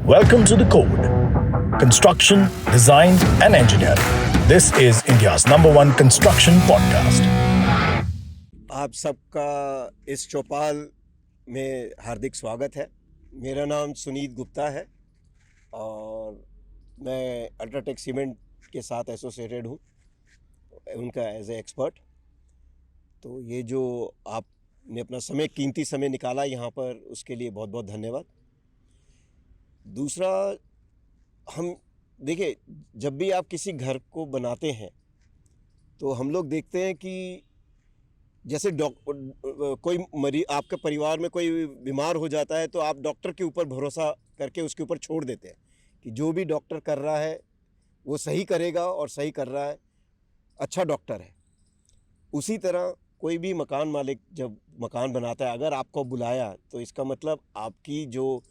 Welcome to The Code. Construction, design and engineering. This is India's #1 construction podcast. आप सबका इस चौपाल में हार्दिक स्वागत है। मेरा नाम सुनीत गुप्ता है और मैं अल्ट्राटेक सीमेंट के साथ एसोसिएटेड हूँ, उनका एज ए एक्सपर्ट। तो ये जो आपने अपना कीमती समय निकाला यहाँ पर, उसके लिए बहुत बहुत धन्यवाद। दूसरा, हम देखिए, जब भी आप किसी घर को बनाते हैं तो हम लोग देखते हैं कि जैसे कोई मरीज, आपके परिवार में कोई बीमार हो जाता है तो आप डॉक्टर के ऊपर भरोसा करके उसके ऊपर छोड़ देते हैं कि जो भी डॉक्टर कर रहा है वो सही करेगा और सही कर रहा है, अच्छा डॉक्टर है। उसी तरह कोई भी मकान मालिक जब मकान बनाता है, अगर आपको बुलाया तो इसका मतलब आपकी जो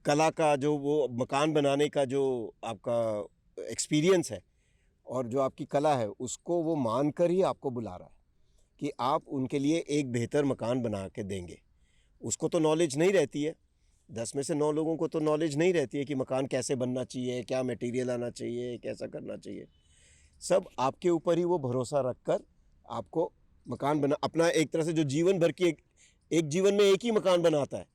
कला का, जो वो मकान बनाने का जो आपका एक्सपीरियंस है और जो आपकी कला है, उसको वो मानकर ही आपको बुला रहा है कि आप उनके लिए एक बेहतर मकान बना के देंगे। उसको तो नॉलेज नहीं रहती है, 10 में से 9 लोगों को तो नॉलेज नहीं रहती है कि मकान कैसे बनना चाहिए, क्या मटेरियल आना चाहिए, कैसा करना चाहिए। सब आपके ऊपर ही वो भरोसा रखकर आपको मकान बना, अपना एक तरह से जो जीवन भर की एक जीवन में एक ही मकान बनाता है।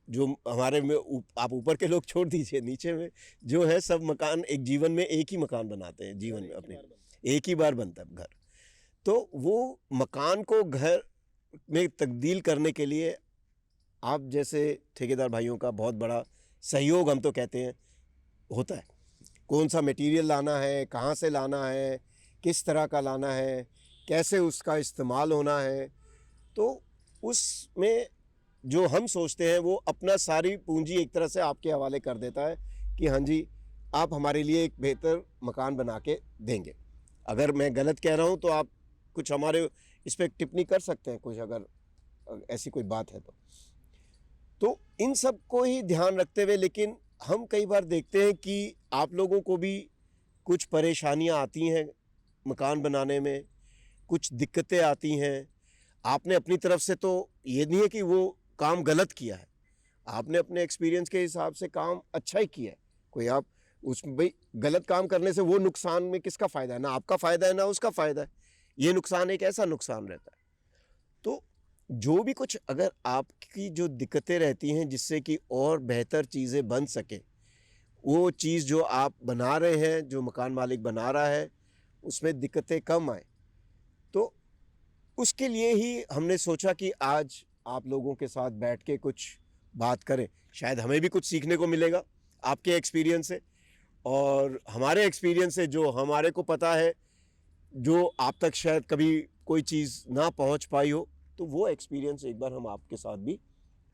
जो हमारे में आप ऊपर के लोग छोड़ दीजिए, नीचे में जो है सब मकान एक जीवन में एक ही मकान बनाते हैं, जीवन में अपने एक ही बार बनता है घर। तो वो मकान को घर में तब्दील करने के लिए आप जैसे ठेकेदार भाइयों का बहुत बड़ा सहयोग, हम तो कहते हैं, होता है। कौन सा मटेरियल लाना है, कहाँ से लाना है, किस तरह का लाना है, कैसे उसका इस्तेमाल होना है, तो उसमें जो हम सोचते हैं वो अपना सारी पूंजी एक तरह से आपके हवाले कर देता है कि हाँ जी, आप हमारे लिए एक बेहतर मकान बना के देंगे। अगर मैं गलत कह रहा हूँ तो आप कुछ हमारे इस पर टिप्पणी कर सकते हैं, कुछ अगर ऐसी कोई बात है तो इन सब को ही ध्यान रखते हुए, लेकिन हम कई बार देखते हैं कि आप लोगों को भी कुछ परेशानियां आती हैं मकान बनाने में, कुछ दिक्कतें आती हैं। आपने अपनी तरफ से तो ये नहीं है कि वो काम गलत किया है, आपने अपने एक्सपीरियंस के हिसाब से काम अच्छा ही किया है। कोई आप उसमें भाई गलत काम करने से वो नुकसान में किसका फ़ायदा है? ना आपका फ़ायदा है ना उसका फ़ायदा है। ये नुकसान एक ऐसा नुकसान रहता है। तो जो भी कुछ अगर आपकी जो दिक्कतें रहती हैं जिससे कि और बेहतर चीज़ें बन सके, वो चीज़ जो आप बना रहे हैं, जो मकान मालिक बना रहा है, उसमें दिक्कतें कम आए, तो उसके लिए ही हमने सोचा कि आज आप लोगों के साथ बैठ के कुछ बात करें। शायद हमें भी कुछ सीखने को मिलेगा आपके एक्सपीरियंस से, और हमारे एक्सपीरियंस से जो हमारे को पता है, जो आप तक शायद कभी कोई चीज़ ना पहुंच पाई हो, तो वो एक्सपीरियंस एक बार हम आपके साथ भी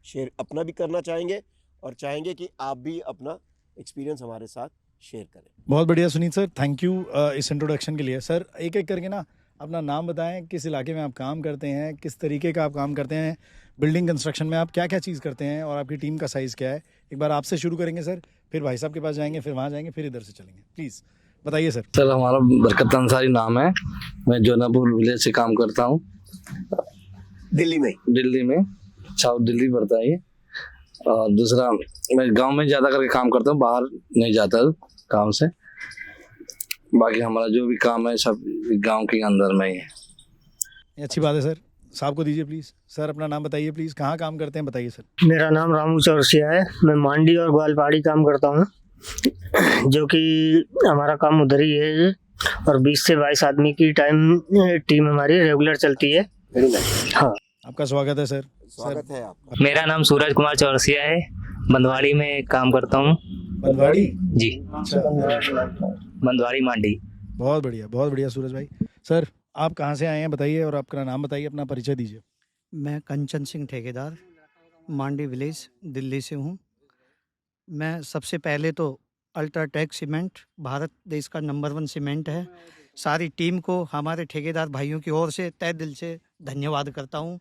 शेयर अपना भी करना चाहेंगे और चाहेंगे कि आप भी अपना एक्सपीरियंस हमारे साथ शेयर करें। बहुत बढ़िया सुनीत सर, थैंक यू इस इंट्रोडक्शन के लिए। सर एक एक करके ना अपना नाम बताएं, किस इलाके में आप काम करते हैं, किस तरीके का आप काम करते हैं, बिल्डिंग कंस्ट्रक्शन में आप क्या क्या चीज़ करते हैं और आपकी टीम का साइज़ क्या है। एक बार आपसे शुरू करेंगे सर, फिर भाई साहब के पास जाएंगे, फिर वहाँ जाएंगे, फिर इधर से चलेंगे। प्लीज़ बताइए सर। सर हमारा बरकत अंसारी नाम है, मैं जौनापुर विलेज से काम करता हूँ, दिल्ली में साउथ दिल्ली पड़ता है ये। और दूसरा, मैं गांव में ज़्यादा करके काम करता हूँ, बाहर नहीं जाता काम से। बाकी हमारा जो भी काम है सब गांव के अंदर में ही है। अच्छी बात है सर, साहब को दीजिए प्लीज़। सर अपना नाम बताइए प्लीज़, कहाँ काम करते हैं बताइए सर। मेरा नाम रामू चौरसिया है, मैं मांडी और ग्वालपाड़ी काम करता हूँ, जो कि हमारा काम उधर ही है। और 20 से 22 आदमी की टीम हमारी रेगुलर चलती है। हाँ, आपका स्वागत है सर। स्वागत है आपका। मेरा नाम सूरज कुमार चौरसिया है, बंदवाड़ी में काम करता हूँ। बंदवाड़ी जी, बंदवाड़ी मांडी। बहुत बढ़िया सूरज भाई। सर आप कहाँ से आए हैं बताइए और आपका नाम बताइए, अपना परिचय दीजिए। मैं कंचन सिंह ठेकेदार, मांडी विलेज, दिल्ली से हूँ। मैं सबसे पहले तो अल्ट्राटेक सीमेंट भारत देश का #1 सीमेंट है, सारी टीम को, हमारे ठेकेदार भाइयों की ओर से तहे दिल से धन्यवाद करता हूँ।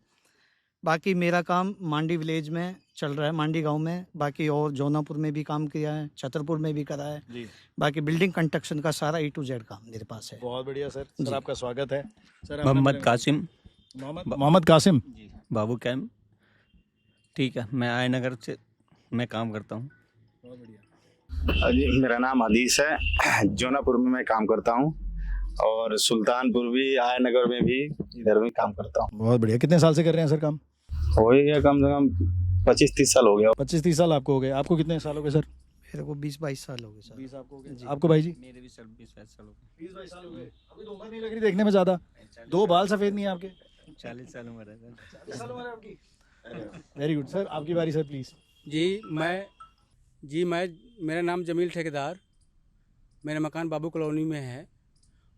बाकी मेरा काम मांडी विलेज में चल रहा है, मांडी गांव में। बाकी और जौनापुर में भी काम किया है, छतरपुर में भी करा है जी। बाकी बिल्डिंग कंस्ट्रक्शन का सारा A to Z काम मेरे पास है। बहुत बढ़िया सर। सर आपका स्वागत है। सर मोहम्मद कासिम, मोहम्मद कासिम बाबू कैम्प, ठीक है। मैं आय नगर से मैं काम करता हूँ। बहुत बढ़िया। जी मेरा नाम हदीस है, जौनापुर में मैं काम करता हूँ और सुल्तानपुर भी, आया नगर में भी, इधर भी काम करता हूँ। बहुत बढ़िया। कितने साल से कर रहे हैं सर काम? हो ही गया कम से कम 25-30 साल हो गया। 25-30 साल आपको हो गए। आपको कितने साल हो गए सर? मेरे को 20-22 साल हो गए सर। 20 आपको हो गए। जी। आपको भाई जी? मेरे भी सर 20-22 साल हो गए। 20-22 साल हो गए। अभी तो उम्र नहीं लग रही देखने में ज़्यादा। 2 बाल सफ़ेद नहीं है आपके? 40 साल उम्र है सर। 40 साल उम्र है आपकी? Very good sir. आपकी बारी सर प्लीज़। जी मैं मेरा नाम जमील ठेकेदार, मेरा मकान बाबू कॉलोनी में है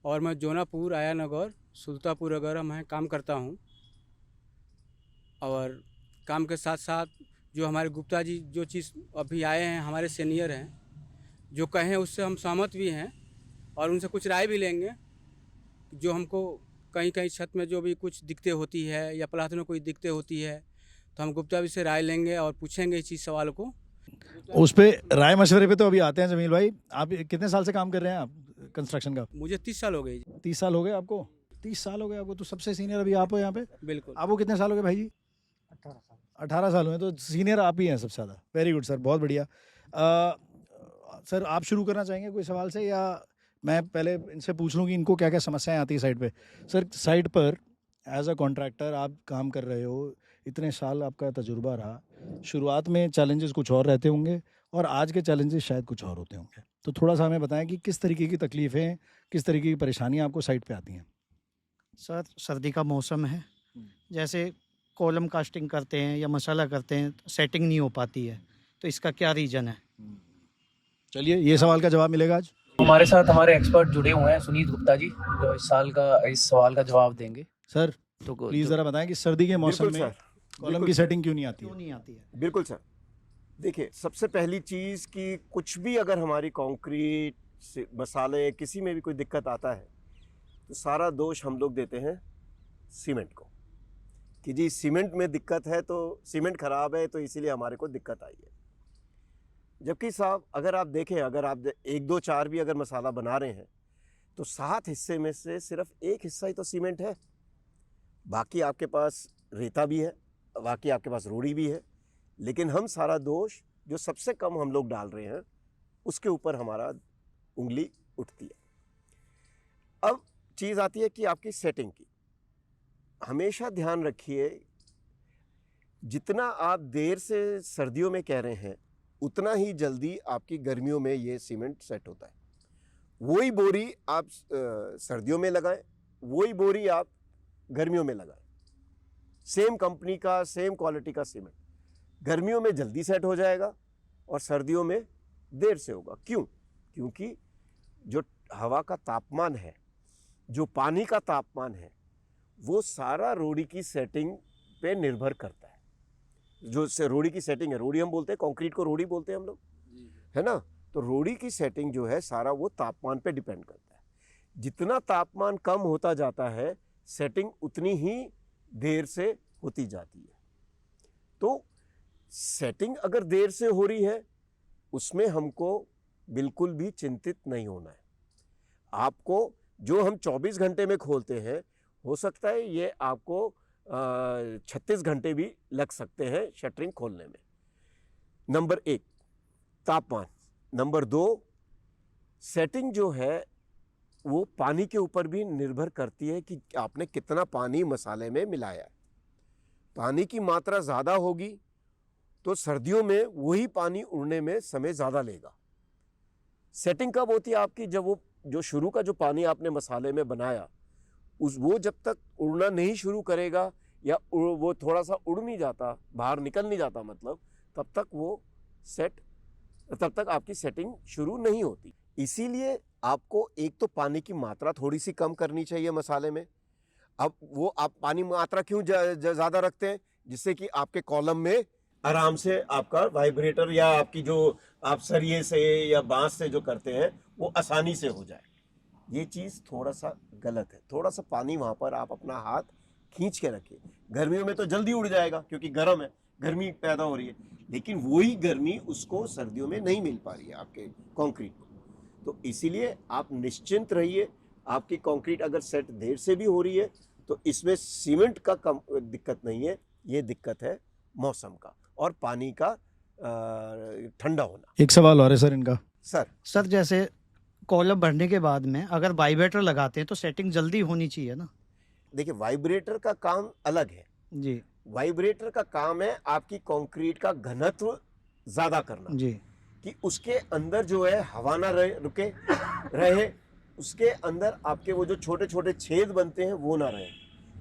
और मैं जौनापुर, आया नगर, सुल्तानपुर वगैरह में काम करता हूँ। और काम के साथ साथ जो हमारे गुप्ता जी जो चीज़ अभी आए हैं, हमारे सीनियर हैं, जो कहें उससे हम सहमत भी हैं और उनसे कुछ राय भी लेंगे। जो हमको कहीं कहीं छत में जो भी कुछ दिक्कतें होती है या प्लास्टर में कोई दिक्कतें होती है तो हम गुप्ता जी से राय लेंगे और पूछेंगे इस चीज़ सवाल को। उस पे राय मशवरे पे तो अभी आते हैं जमील भाई। आप कितने साल से काम कर रहे हैं आप कंस्ट्रक्शन का? मुझे 30 साल हो गए। 30 साल हो गए आपको? 30 साल हो गए आपको, तो सबसे सीनियर अभी आप हो यहाँ पे। बिल्कुल। आपको कितने साल हो गए भाई जी? 18 साल हुए, तो सीनियर आप ही हैं सबसे ज़्यादा। वेरी गुड सर, बहुत बढ़िया। सर आप शुरू करना चाहेंगे कोई सवाल से, या मैं पहले इनसे पूछ लूँ कि इनको क्या क्या समस्याएं आती है साइट पे? सर साइट पर एज अ कॉन्ट्रैक्टर आप काम कर रहे हो, इतने साल आपका तजुर्बा रहा, शुरुआत में चैलेंजेस कुछ और रहते होंगे और आज के चैलेंजेस शायद कुछ और होते होंगे, तो थोड़ा सा हमें बताएं कि किस तरीके की तकलीफ़ें, किस तरीके की परेशानियां आपको साइट पे आती हैं? सर सर्दी का मौसम है, जैसे कॉलम कास्टिंग करते हैं या मसाला करते हैं तो सेटिंग नहीं हो पाती है, तो इसका क्या रीज़न है? चलिए ये सवाल का जवाब मिलेगा आज। हमारे साथ हमारे एक्सपर्ट जुड़े हुए हैं, सुनीत गुप्ता जी, जो इस सवाल का जवाब देंगे। सर तो प्लीज़ ज़रा बताएं कि सर्दी के मौसम बिल्कुल में सर, कॉलम बिल्कुल की सर। सेटिंग क्यों नहीं आती क्यों है? नहीं आती है? बिल्कुल सर, देखिए सबसे पहली चीज़ कि कुछ भी अगर हमारी कंक्रीट से मसाले किसी में भी कोई दिक्कत आता है तो सारा दोष हम लोग देते हैं सीमेंट को, कि जी सीमेंट में दिक्कत है, तो सीमेंट ख़राब है तो इसीलिए हमारे को दिक्कत आई है। जबकि साहब अगर आप देखें, अगर आप 1, 2, 4 भी अगर मसाला बना रहे हैं तो 7 हिस्से में से सिर्फ 1 हिस्सा ही तो सीमेंट है, बाकी आपके पास रेता भी है, बाकी आपके पास रोड़ी भी है, लेकिन हम सारा दोष जो सबसे कम हम लोग डाल रहे हैं उसके ऊपर हमारा उंगली उठती है। अब चीज़ आती है कि आपकी सेटिंग की। हमेशा ध्यान रखिए, जितना आप देर से सर्दियों में कह रहे हैं उतना ही जल्दी आपकी गर्मियों में ये सीमेंट सेट होता है। वही बोरी आप सर्दियों में लगाएं, वही बोरी आप गर्मियों में लगाएं, सेम कंपनी का, सेम क्वालिटी का सीमेंट गर्मियों में जल्दी सेट हो जाएगा और सर्दियों में देर से होगा। क्यों? क्योंकि जो हवा का तापमान है, जो पानी का तापमान है, वो सारा रोड़ी की सेटिंग पे निर्भर करता है। जो से रोड़ी की सेटिंग है, रोड़ी हम बोलते हैं, कंक्रीट को रोड़ी बोलते हैं हम लोग, है ना? तो रोड़ी की सेटिंग जो है सारा वो तापमान पे डिपेंड करता है। जितना तापमान कम होता जाता है सेटिंग उतनी ही देर से होती जाती है। तो सेटिंग अगर देर से हो रही है उसमें हमको बिल्कुल भी चिंतित नहीं होना है। आपको जो हम 24 घंटे में खोलते हैं, हो सकता है ये आपको 36 घंटे भी लग सकते हैं शटरिंग खोलने में। नंबर 1 तापमान, नंबर 2 सेटिंग जो है वो पानी के ऊपर भी निर्भर करती है कि आपने कितना पानी मसाले में मिलाया है। पानी की मात्रा ज़्यादा होगी तो सर्दियों में वही पानी उड़ने में समय ज़्यादा लेगा। सेटिंग कब होती है आपकी? जब वो जो शुरू का जो पानी आपने मसाले में बनाया वो जब तक उड़ना नहीं शुरू करेगा या वो थोड़ा सा उड़ नहीं जाता, बाहर निकल नहीं जाता, मतलब तब तक आपकी सेटिंग शुरू नहीं होती। इसीलिए आपको एक तो पानी की मात्रा थोड़ी सी कम करनी चाहिए मसाले में। अब वो आप पानी मात्रा क्यों ज़्यादा रखते हैं? जिससे कि आपके कॉलम में आराम से आपका वाइब्रेटर या आपकी जो आप सरिये से या बांस से जो करते हैं वो आसानी से हो जाए। ये चीज़ थोड़ा सा गलत है। थोड़ा सा पानी वहाँ पर आप अपना हाथ खींच के रखिए। गर्मियों में तो जल्दी उड़ जाएगा क्योंकि गर्म है, गर्मी पैदा हो रही है, लेकिन वही गर्मी उसको सर्दियों में नहीं मिल पा रही है आपके कंक्रीट को। तो इसीलिए आप निश्चिंत रहिए। आपकी कंक्रीट अगर सेट देर से भी हो रही है तो इसमें सीमेंट का कम दिक्कत नहीं है, ये दिक्कत है मौसम का और पानी का ठंडा होना। एक सवाल और है सर इनका। सर जैसे कॉलम भरने के बाद में अगर वाइब्रेटर लगाते हैं तो सेटिंग जल्दी होनी चाहिए ना? देखिए, वाइब्रेटर का काम अलग है जी वाइब्रेटर का काम है आपकी कंक्रीट का घनत्व ज्यादा करना, जी कि उसके अंदर जो है हवा ना रुके रहे, उसके अंदर आपके वो जो छोटे छोटे छेद बनते हैं वो ना रहे,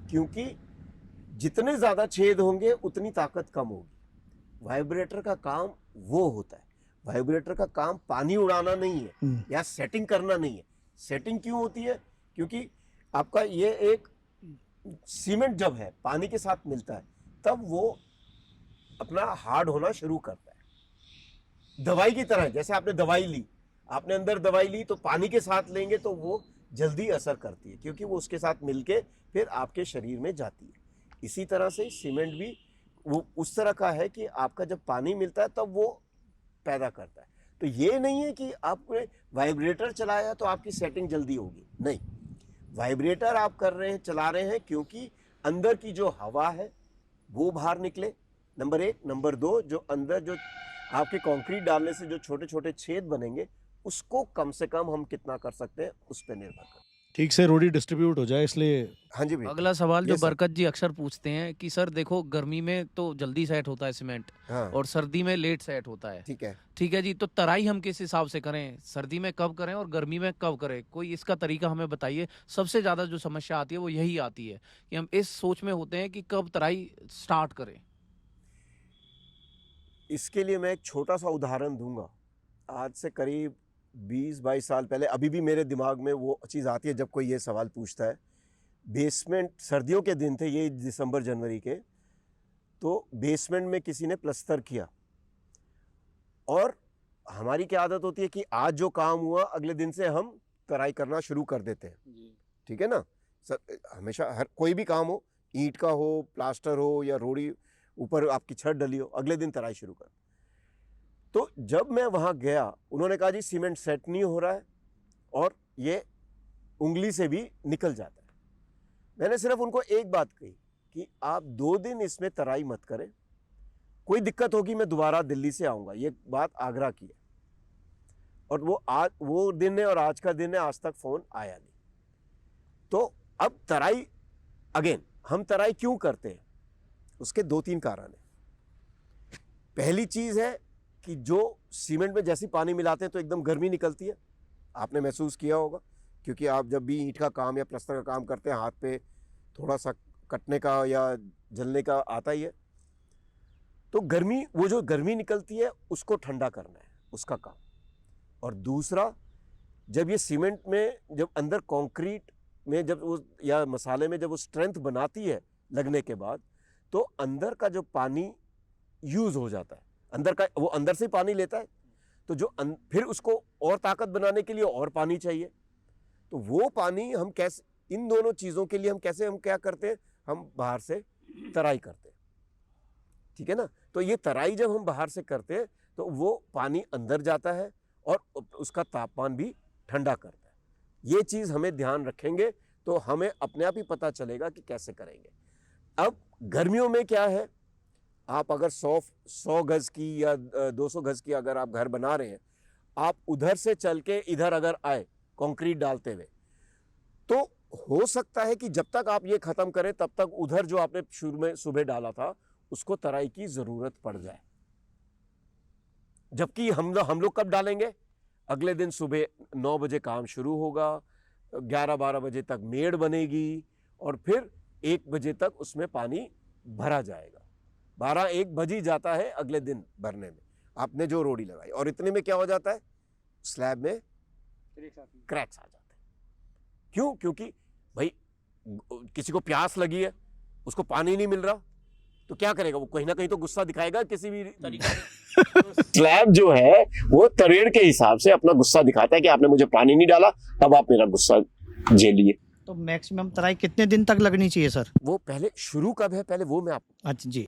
क्योंकि जितने ज्यादा छेद होंगे उतनी ताकत कम होगी। वाइब्रेटर का काम वो होता है। वाइब्रेटर का काम पानी उड़ाना नहीं है या सेटिंग करना नहीं है। सेटिंग क्यों होती है? क्योंकि आपका ये एक सीमेंट जब है पानी के साथ मिलता है तब वो अपना हार्ड होना शुरू करता है। दवाई की तरह, जैसे आपने दवाई ली, आपने अंदर दवाई ली तो पानी के साथ लेंगे तो वो जल्दी असर करती है, क्योंकि वो उसके साथ मिलके फिर आपके शरीर में जाती है। इसी तरह से सीमेंट भी वो उस तरह का है कि आपका जब पानी मिलता है तब वो पैदा करता है। तो ये नहीं है कि आपने वाइब्रेटर चलाया तो आपकी सेटिंग जल्दी होगी, नहीं। वाइब्रेटर आप कर रहे हैं, चला रहे हैं क्योंकि अंदर की जो हवा है वो बाहर निकले, नंबर 1। नंबर 2, जो अंदर जो आपके कंक्रीट डालने से जो छोटे छोटे छेद बनेंगे उसको कम से कम हम कितना कर सकते हैं उस पर निर्भर करते हैं। ठीक से रोडी डिस्ट्रीब्यूट हो जाए, इसलिए। हाँ जी भैया। अगला सवाल जो Yes, sir. बरकत जी अक्सर पूछते हैं कि सर देखो गर्मी में तो जल्दी सेट होता है सीमेंट हाँ, और सर्दी में लेट सेट होता है। ठीक है। ठीक है जी, तो तराई हम किस हिसाब से करें? सर्दी में कब करें और गर्मी में कब करें? कोई इसका तरीका हमें बताइए। सबसे ज्यादा जो समस्या आती है वो यही आती है कि हम इस सोच में होते हैं कि कब तराई स्टार्ट करें। इसके लिए मैं एक छोटा सा उदाहरण दूंगा। आज से करीब 20-22 साल पहले, अभी भी मेरे दिमाग में वो चीज़ आती है जब कोई ये सवाल पूछता है। बेसमेंट, सर्दियों के दिन थे ये, दिसंबर जनवरी के, तो बेसमेंट में किसी ने प्लस्तर किया और हमारी क्या आदत होती है कि आज जो काम हुआ अगले दिन से हम तराई करना शुरू कर देते हैं। ठीक है ना? हमेशा हर कोई भी काम हो, ईंट का हो, प्लास्टर हो या रोड़ी ऊपर आपकी छत डली हो, अगले दिन तराई शुरू कर। तो जब मैं वहाँ गया, उन्होंने कहा जी सीमेंट सेट नहीं हो रहा है और ये उंगली से भी निकल जाता है। मैंने सिर्फ उनको एक बात कही कि आप 2 दिन इसमें तराई मत करें, कोई दिक्कत होगी मैं दोबारा दिल्ली से आऊँगा। ये बात आगरा की है और वो दिन है और आज का दिन है, आज तक फ़ोन आया नहीं। तो अब तराई, अगेन हम तराई क्यों करते हैं? उसके 2-3 कारण हैं। पहली चीज़ है कि जो सीमेंट में जैसी पानी मिलाते हैं तो एकदम गर्मी निकलती है, आपने महसूस किया होगा, क्योंकि आप जब भी ईंट का काम या प्लास्टर का काम करते हैं हाथ पे थोड़ा सा कटने का या जलने का आता ही है। तो गर्मी, वो जो गर्मी निकलती है उसको ठंडा करना है उसका काम। और दूसरा, जब ये सीमेंट में, जब अंदर कंक्रीट में जब वो या मसाले में जब वो स्ट्रेंथ बनाती है लगने के बाद, तो अंदर का जो पानी यूज़ हो जाता है, अंदर का, वो अंदर से पानी लेता है, तो जो फिर उसको और ताकत बनाने के लिए और पानी चाहिए। तो वो पानी हम कैसे, इन दोनों चीज़ों के लिए हम क्या करते हैं, हम बाहर से तराई करते हैं। ठीक है ना? तो ये तराई जब हम बाहर से करते हैं तो वो पानी अंदर जाता है और उसका तापमान भी ठंडा करता है। ये चीज़ हमें ध्यान रखेंगे तो हमें अपने आप ही पता चलेगा कि कैसे करेंगे। अब गर्मियों में क्या है, आप अगर 100 गज की या 200 गज की अगर आप घर बना रहे हैं, आप उधर से चल के इधर अगर आए कंक्रीट डालते हुए, तो हो सकता है कि जब तक आप ये ख़त्म करें तब तक उधर जो आपने शुरू में सुबह डाला था उसको तराई की ज़रूरत पड़ जाए। जबकि हम लोग कब डालेंगे? अगले दिन सुबह 9 बजे काम शुरू होगा, 11-12 बजे तक मेड़ बनेगी और फिर 1 बजे तक उसमें पानी भरा जाएगा। 12-1 बज ही जाता है अगले दिन भरने में, आपने जो रोड़ी लगाई, और इतने में क्या हो जाता है, स्लैब में क्रैक्स आ जाते हैं। क्यों? क्योंकि भाई किसी को प्यास लगी है, उसको पानी नहीं मिल रहा, तो क्या करेगा वो? कहीं ना कहीं तो गुस्सा दिखाएगा किसी भी तरीके से। स्लैब जो है वो तरेड़ के हिसाब से अपना गुस्सा दिखाता है कि आपने मुझे पानी नहीं डाला, अब आप मेरा गुस्सा झेलिए। तो मैक्सिमम तराई कितने दिन तक लगनी चाहिए सर? वो पहले शुरू कब है, पहले वो मैं आपको। अच्छा जी।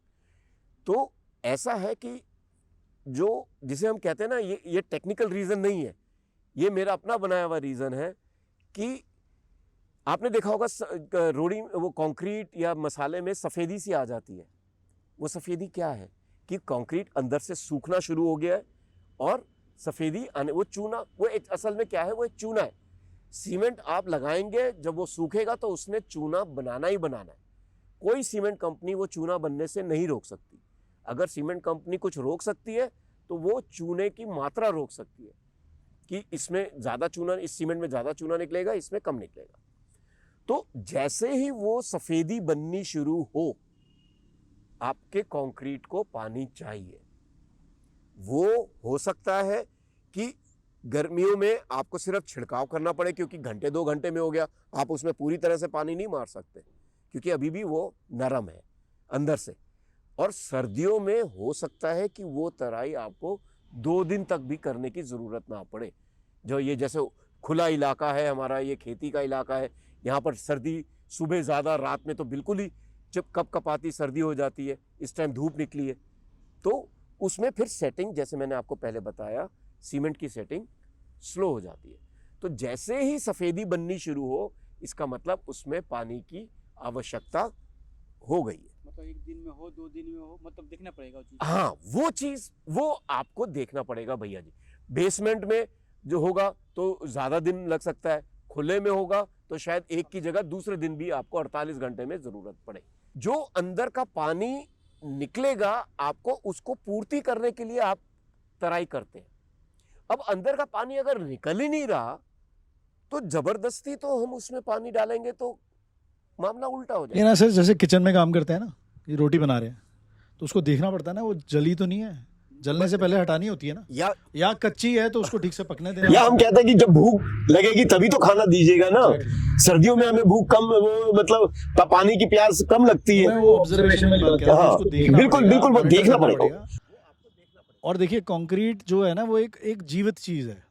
तो ऐसा है कि जो जिसे हम कहते हैं ना, ये टेक्निकल रीज़न नहीं है, ये मेरा अपना बनाया हुआ रीज़न है कि आपने देखा होगा रोड़ी, वो कंक्रीट या मसाले में सफ़ेदी सी आ जाती है। वो सफ़ेदी क्या है? कि कंक्रीट अंदर से सूखना शुरू हो गया है और सफ़ेदी आने, वो चूना, वो एक असल में क्या है, वो एक चूना है। सीमेंट आप लगाएंगे, जब वो सूखेगा तो उसने चूना बनाना ही बनाना है। कोई सीमेंट कंपनी वो चूना बनने से नहीं रोक सकती। अगर सीमेंट कंपनी कुछ रोक सकती है तो वो चूने की मात्रा रोक सकती है कि इसमें ज़्यादा चूना, इस सीमेंट में ज़्यादा चूना निकलेगा, इसमें कम निकलेगा। तो जैसे ही वो सफ़ेदी बननी शुरू आपके कंक्रीट को पानी चाहिए। वो हो सकता है कि गर्मियों में आपको सिर्फ छिड़काव करना पड़े, क्योंकि घंटे 2 घंटे में हो गया, आप उसमें पूरी तरह से पानी नहीं मार सकते क्योंकि अभी भी वो नरम है अंदर से। और सर्दियों में हो सकता है कि वो तराई आपको 2 दिन तक भी करने की ज़रूरत ना पड़े। जो ये जैसे खुला इलाका है हमारा, ये खेती का इलाका है, यहाँ पर सर्दी सुबह ज़्यादा, रात में तो बिल्कुल ही जब कपकपाती सर्दी हो जाती है, इस टाइम धूप निकली है, तो उसमें फिर सेटिंग, जैसे मैंने आपको पहले बताया, सीमेंट की सेटिंग स्लो हो जाती है। तो जैसे ही सफ़ेदी बननी शुरू हो, इसका मतलब उसमें पानी की आवश्यकता हो गई है। मतलब 1 दिन में हो, 2 दिन में हो, मतलब देखना पड़ेगा वो चीज़। हाँ, वो चीज़ वो आपको देखना पड़ेगा भैया जी। बेसमेंट में जो होगा तो ज़्यादा दिन लग सकता है, खुले में होगा तो शायद एक की जगह दूसरे दिन भी आपको 48 घंटे में ज़रूरत पड़े। जो अंदर का पानी निकलेगा, आपको उसको पूर्ति करने के लिए आप तराई करते हैं। अब अंदर का पानी अगर निकल ही नहीं रहा तो जबरदस्ती तो हम उसमें पानी डालेंगे तो मामला उल्टा हो ये जाएगा। ना सर, जैसे किचन में काम करते हैं ना, ये रोटी बना रहे हैं तो उसको देखना पड़ता है ना, वो जली तो नहीं है, जलने से पहले हटानी होती है ना, या कच्ची है तो उसको ठीक से पकने देना। या हम कहते हैं कि जब भूख लगेगी तभी तो खाना दीजिएगा ना। सर्दियों में हमें भूख कम, वो मतलब पानी की प्यास कम लगती है। मैं वो ऑब्जर्वेशन की बात कर रहा हूं, उसको देखना बिल्कुल पड़ेगा, बिल्कुल, वो मॉनिटर देखना करना पड़ेगा। और देखिए कंक्रीट जो है ना, वो एक जीवित चीज़ है,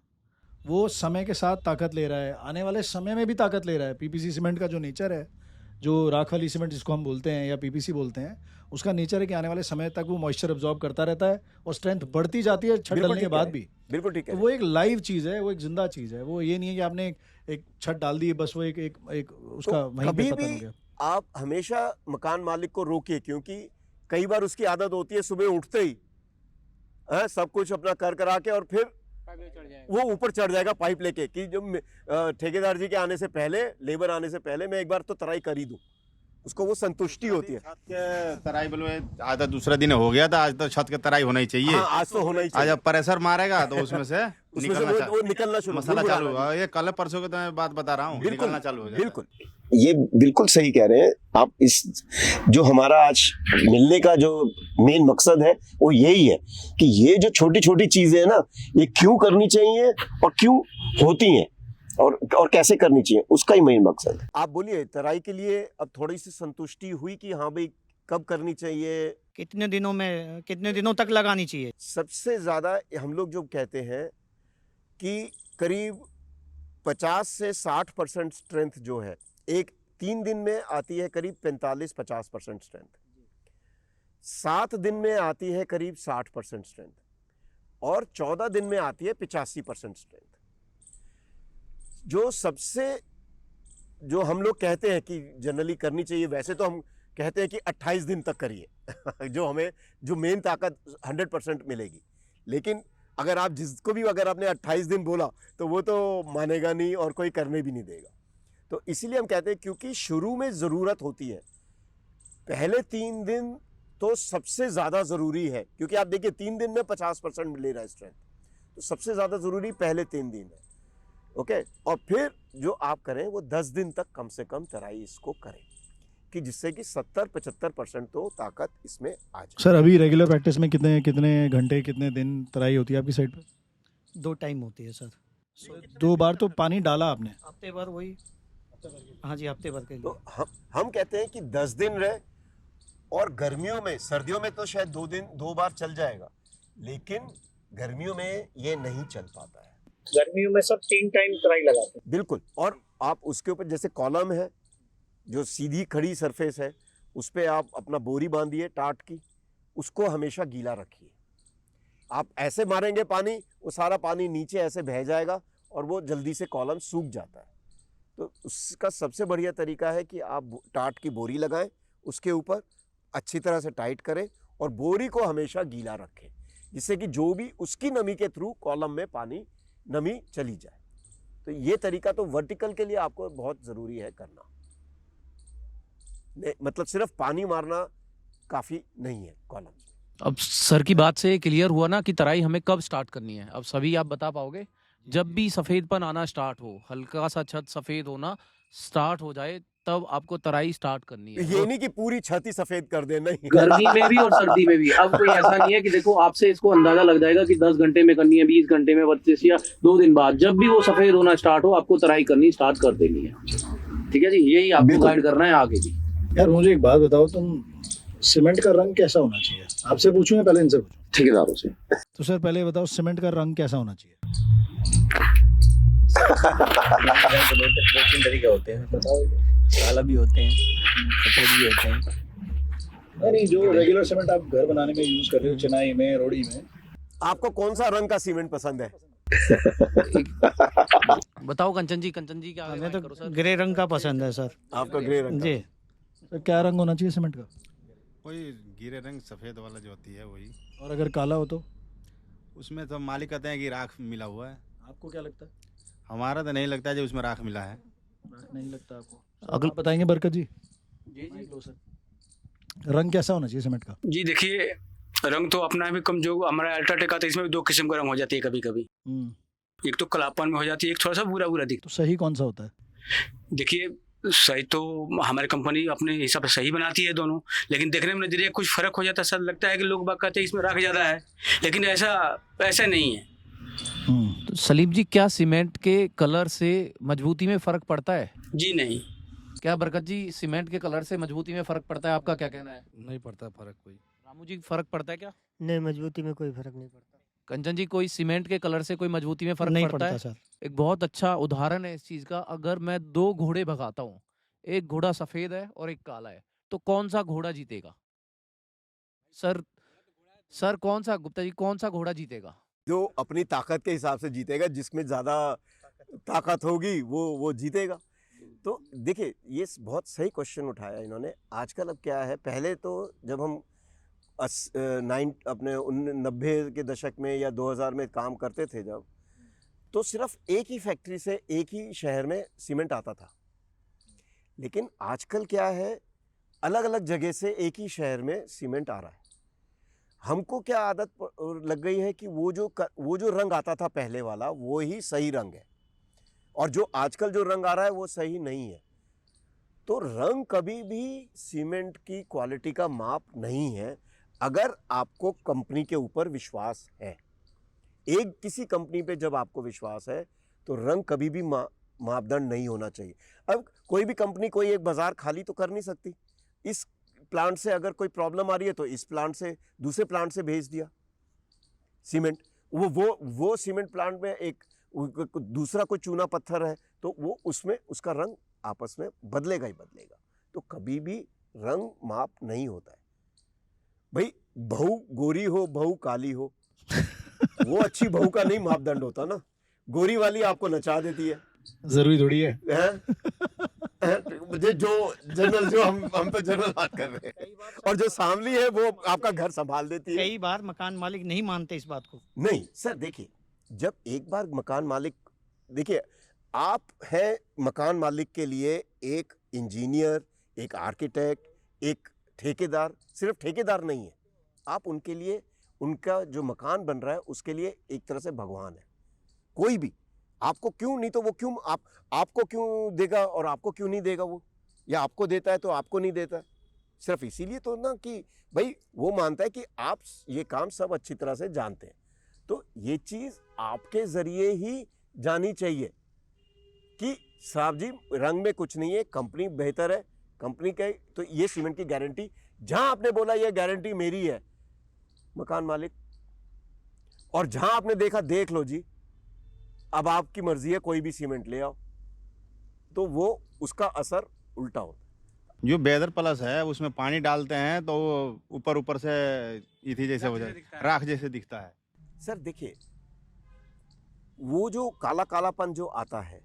वो समय के साथ ताकत ले रहा है, आने वाले समय में भी ताकत ले रहा है। पीपीसी सीमेंट का जो नेचर है, जो राख वाली सीमेंट जिसको हम बोलते हैं या पीपीसी बोलते हैं, उसका नेचर है कि आने वाले समय तक वो मॉइस्चर अब्जॉर्ब करता रहता है और स्ट्रेंथ बढ़ती जाती है छत डलने के बाद भी। बिल्कुल ठीक तो है। वो एक लाइव चीज़ है, वो एक जिंदा चीज़ है। वो ये नहीं है कि आपने एक छत डाल दी, बस वो एक उसका तो वहीं पे कभी खत्म हो भी गया। आप हमेशा मकान मालिक को रोकिए, क्योंकि कई बार उसकी आदत होती है सुबह उठते ही सब कुछ अपना कर करा के और फिर वो ऊपर चढ़ जाएगा पाइप लेके कि जब ठेकेदार जी के आने से पहले, लेबर आने से पहले मैं एक बार तो तराई कर ही दूं, उसको वो संतुष्टि होती है। छत के तराई बोलो, आज तो दूसरा दिन हो गया था, आज तो छत के तराई होना ही चाहिए। हाँ, आज तो होना ही आज चाहिए। जब प्रेशर मारेगा तो उसमें से वो निकलना शुरू, मसाला बिल्कुल चालू हुआ। ये कल परसों की तो मैं बात बता रहा हूँ, निकलना चालू हो जाएगा। बिल्कुल, ये बिल्कुल सही कह रहे हैं आप। इस जो हमारा आज मिलने का जो मेन मकसद है वो यही है कि ये जो छोटी छोटी चीजें हैं ना, ये क्यों करनी चाहिए और क्यों होती हैं और कैसे करनी चाहिए, उसका ही मेन मकसद है। आप बोलिए, तराई के लिए अब थोड़ी सी संतुष्टि हुई कि हाँ भाई कब करनी चाहिए, कितने दिनों तक लगानी चाहिए? सबसे ज़्यादा हम लोग जो कहते हैं कि करीब 50 से 60% स्ट्रेंथ जो है, एक 3 दिन में आती है करीब 45-50% स्ट्रेंथ, 7 दिन में आती है करीब 60% स्ट्रेंथ, और 14 दिन में आती है 85% स्ट्रेंथ। जो सबसे, जो हम लोग कहते हैं कि जनरली करनी चाहिए, वैसे तो हम कहते हैं कि 28 दिन तक करिए जो हमें जो मेन ताकत 100% मिलेगी। लेकिन अगर आप जिसको भी, अगर आपने 28 दिन बोला तो वो तो मानेगा नहीं और कोई करने भी नहीं देगा। तो इसीलिए हम कहते हैं, क्योंकि शुरू में ज़रूरत होती है, पहले 3 दिन तो सबसे ज़्यादा ज़रूरी है, क्योंकि आप देखिए 3 दिन में 50% ले रहा है स्ट्रेंथ, तो सबसे ज़्यादा ज़रूरी पहले 3 दिन है। ओके, और फिर जो आप करें वो 10 दिन तक कम से कम तराई इसको करें, कि जिससे कि 70-75% तो ताकत इसमें आ जाए। सर अभी रेगुलर प्रैक्टिस में कितने घंटे, कितने दिन तराई होती है आपकी साइड पे? 2 टाइम होती है सर। 2 बार तो पानी डाला आपने? हफ्ते भर वही, हाँ जी, हफ्ते भर के लिए। तो हम कहते हैं कि 10 दिन रहे, और गर्मियों में, सर्दियों में तो शायद 2 बार चल जाएगा, लेकिन गर्मियों में ये नहीं चल पाता है। गर्मियों में सब 3 टाइम तराई लगाते हैं। बिल्कुल, और आप उसके ऊपर जैसे कॉलम है, जो सीधी खड़ी सरफेस है, उस पर आप अपना बोरी बांधिए टाट की, उसको हमेशा गीला रखिए। आप ऐसे मारेंगे पानी, वो सारा पानी नीचे ऐसे बह जाएगा और वो जल्दी से कॉलम सूख जाता है। तो उसका सबसे बढ़िया तरीका है कि आप टाट की बोरी लगाएं, उसके ऊपर अच्छी तरह से टाइट करें और बोरी को हमेशा गीला रखें, जिससे कि जो भी उसकी नमी के थ्रू कॉलम में पानी नमी चली जाए। तो ये तरीका तो वर्टिकल के लिए आपको बहुत ज़रूरी है करना। मतलब सिर्फ पानी मारना काफ़ी नहीं है कॉलम में। अब सर की बात से क्लियर हुआ ना कि तराई हमें कब स्टार्ट करनी है। अब सभी आप बता पाओगे? जब भी सफेदपन आना स्टार्ट हो, हल्का सा छत सफेद होना स्टार्ट हो जाए, तब आपको तराई स्टार्ट करनी है। ये नहीं कि पूरी छत ही सफेद कर दे, नहीं। गर्मी में भी और सर्दी में भी। अब कोई ऐसा नहीं है कि देखो आपसे इसको अंदाजा लग जाएगा कि 10 घंटे में करनी है, 20 घंटे में, 25 या 2 दिन बाद, जब भी वो सफेद होना स्टार्ट हो आपको तराई करनी स्टार्ट कर देनी है। ठीक है जी, यही आपको गाइड करना है आगे भी। यार मुझे एक बात बताओ, तुम सीमेंट का रंग कैसा होना चाहिए? आपसे पूछूं या पहले इनसे पूछूं? ठेकेदारों से। तो सर पहले बताओ, सीमेंट का रंग कैसा होना चाहिए? दो तीन तरीके होते हैं, बताओ। काला भी होते हैं, सफेद भी होते हैं। नहीं, जो रेगुलर सीमेंट आप घर बनाने में यूज कर रहे हो, चिनाई में, रोड़ी में, आपको कौन सा रंग का सीमेंट पसंद है? बताओ कंचन जी क्या हमें तो ग्रे रंग का पसंद है सर। आपका ग्रे रंग जी। तो क्या रंग होना चाहिए सीमेंट का? कोई गिरे रंग सफ़ेद वाला जो होती है वही। और अगर काला हो तो? उसमें तो मालिक कहते हैं कि राख मिला हुआ है। आपको क्या लगता है? हमारा तो नहीं लगता है जो उसमें राख मिला है। राख नहीं लगता आपको? अगला बताएंगे बरकत जी। रंग कैसा होना चाहिए सीमेंट का? जी देखिए, रंग तो अपना भी कम, जो हमारा अल्ट्राटेक आता है इसमें भी 2 किस्म का रंग हो जाती है कभी कभी। एक तो कलापन में हो जाती है, एक थोड़ा सा बुरा बुरा दिखता तो सही कौन सा होता है? है। देखिए सही तो हमारी कंपनी अपने हिसाब से सही बनाती है दोनों, लेकिन देखने में नजरिया कुछ फर्क हो जाता है। सर लगता है कि लोग बात कहते हैं इसमें राख ज़्यादा है, लेकिन ऐसा नहीं है। तो सलीम जी, क्या सीमेंट के कलर से मजबूती में फर्क पड़ता है? जी नहीं। क्या बरकत जी, सीमेंट के कलर से मजबूती में फर्क पड़ता है? आपका क्या कहना है? नहीं पड़ता फर्क कोई। रामू जी, फर्क पड़ता है क्या? नहीं, मजबूती में कोई फर्क नहीं पड़ता। कंचन जी, कोई सीमेंट के कलर से कोई मजबूती में फर्क नहीं पड़ता है? सर। एक बहुत अच्छा उदाहरण है इस चीज का। अगर मैं 2 घोड़े भगाता हूँ, एक घोड़ा सफेद है और एक काला है, तो कौन सा घोड़ा जीतेगा? सर कौन सा, गुप्ता जी, कौन सा घोड़ा जीतेगा? जो अपनी ताकत के हिसाब से जीतेगा, जिसमें ज़्यादा ताकत होगी वो जीतेगा। तो देखिए, ये बहुत सही क्वेश्चन उठाया इन्होंने। आजकल अब क्या है, पहले तो जब हम 90 के दशक में या 2000 में काम करते थे जब, तो सिर्फ एक ही फैक्ट्री से एक ही शहर में सीमेंट आता था। लेकिन आजकल क्या है, अलग अलग जगह से एक ही शहर में सीमेंट आ रहा है। हमको क्या आदत लग गई है कि वो जो रंग आता था पहले वाला, वो ही सही रंग है, और जो आजकल जो रंग आ रहा है वो सही नहीं है। तो रंग कभी भी सीमेंट की क्वालिटी का माप नहीं है, अगर आपको कंपनी के ऊपर विश्वास है। एक किसी कंपनी पे जब आपको विश्वास है तो रंग कभी भी मापदंड नहीं होना चाहिए। अब कोई भी कंपनी कोई एक बाजार खाली तो कर नहीं सकती। इस प्लांट से अगर कोई प्रॉब्लम आ रही है तो इस प्लांट से दूसरे प्लांट से भेज दिया सीमेंट। वो सीमेंट प्लांट में एक दूसरा कोई चूना पत्थर है तो वो उसमें उसका रंग आपस में बदलेगा ही बदलेगा। तो कभी भी रंग माप नहीं होता है भाई। बहू गोरी हो, बहू काली हो, वो अच्छी बहू का नहीं मापदंड होता ना। गोरी वाली आपको नचा देती है, जरूरी थोड़ी है। जो जनरल, जो हम तो जनरल बात कर रहे हैं, और जो सांवली है वो आपका घर संभाल देती है। कई बार मकान मालिक नहीं मानते इस बात को। नहीं सर, देखिए, जब एक बार मकान मालिक, देखिए आप हैं मकान मालिक के लिए एक इंजीनियर, एक आर्किटेक्ट, एक ठेकेदार। सिर्फ ठेकेदार नहीं है आप, उनके लिए, उनका जो मकान बन रहा है उसके लिए एक तरह से भगवान है। कोई भी आपको क्यों नहीं तो वो क्यों आपको क्यों देगा और आपको क्यों नहीं देगा वो, या आपको देता है तो आपको नहीं देता है। सिर्फ इसीलिए तो ना कि भाई वो मानता है कि आप ये काम सब अच्छी तरह से जानते हैं। तो ये चीज़ आपके ज़रिए ही जानी चाहिए कि साहब जी रंग में कुछ नहीं है, कंपनी बेहतर है, कंपनी के तो ये सीमेंट की गारंटी, जहां आपने बोला ये गारंटी मेरी है मकान मालिक, और जहां आपने देखा देख लो जी, अब आपकी मर्जी है, कोई भी सीमेंट ले आओ, तो वो उसका असर उल्टा होता है। जो बेदर प्लस है उसमें पानी डालते हैं तो ऊपर से इथी जैसे हो जाए, राख जैसे दिखता है। सर देखिए, वो जो काला कालापन जो आता है,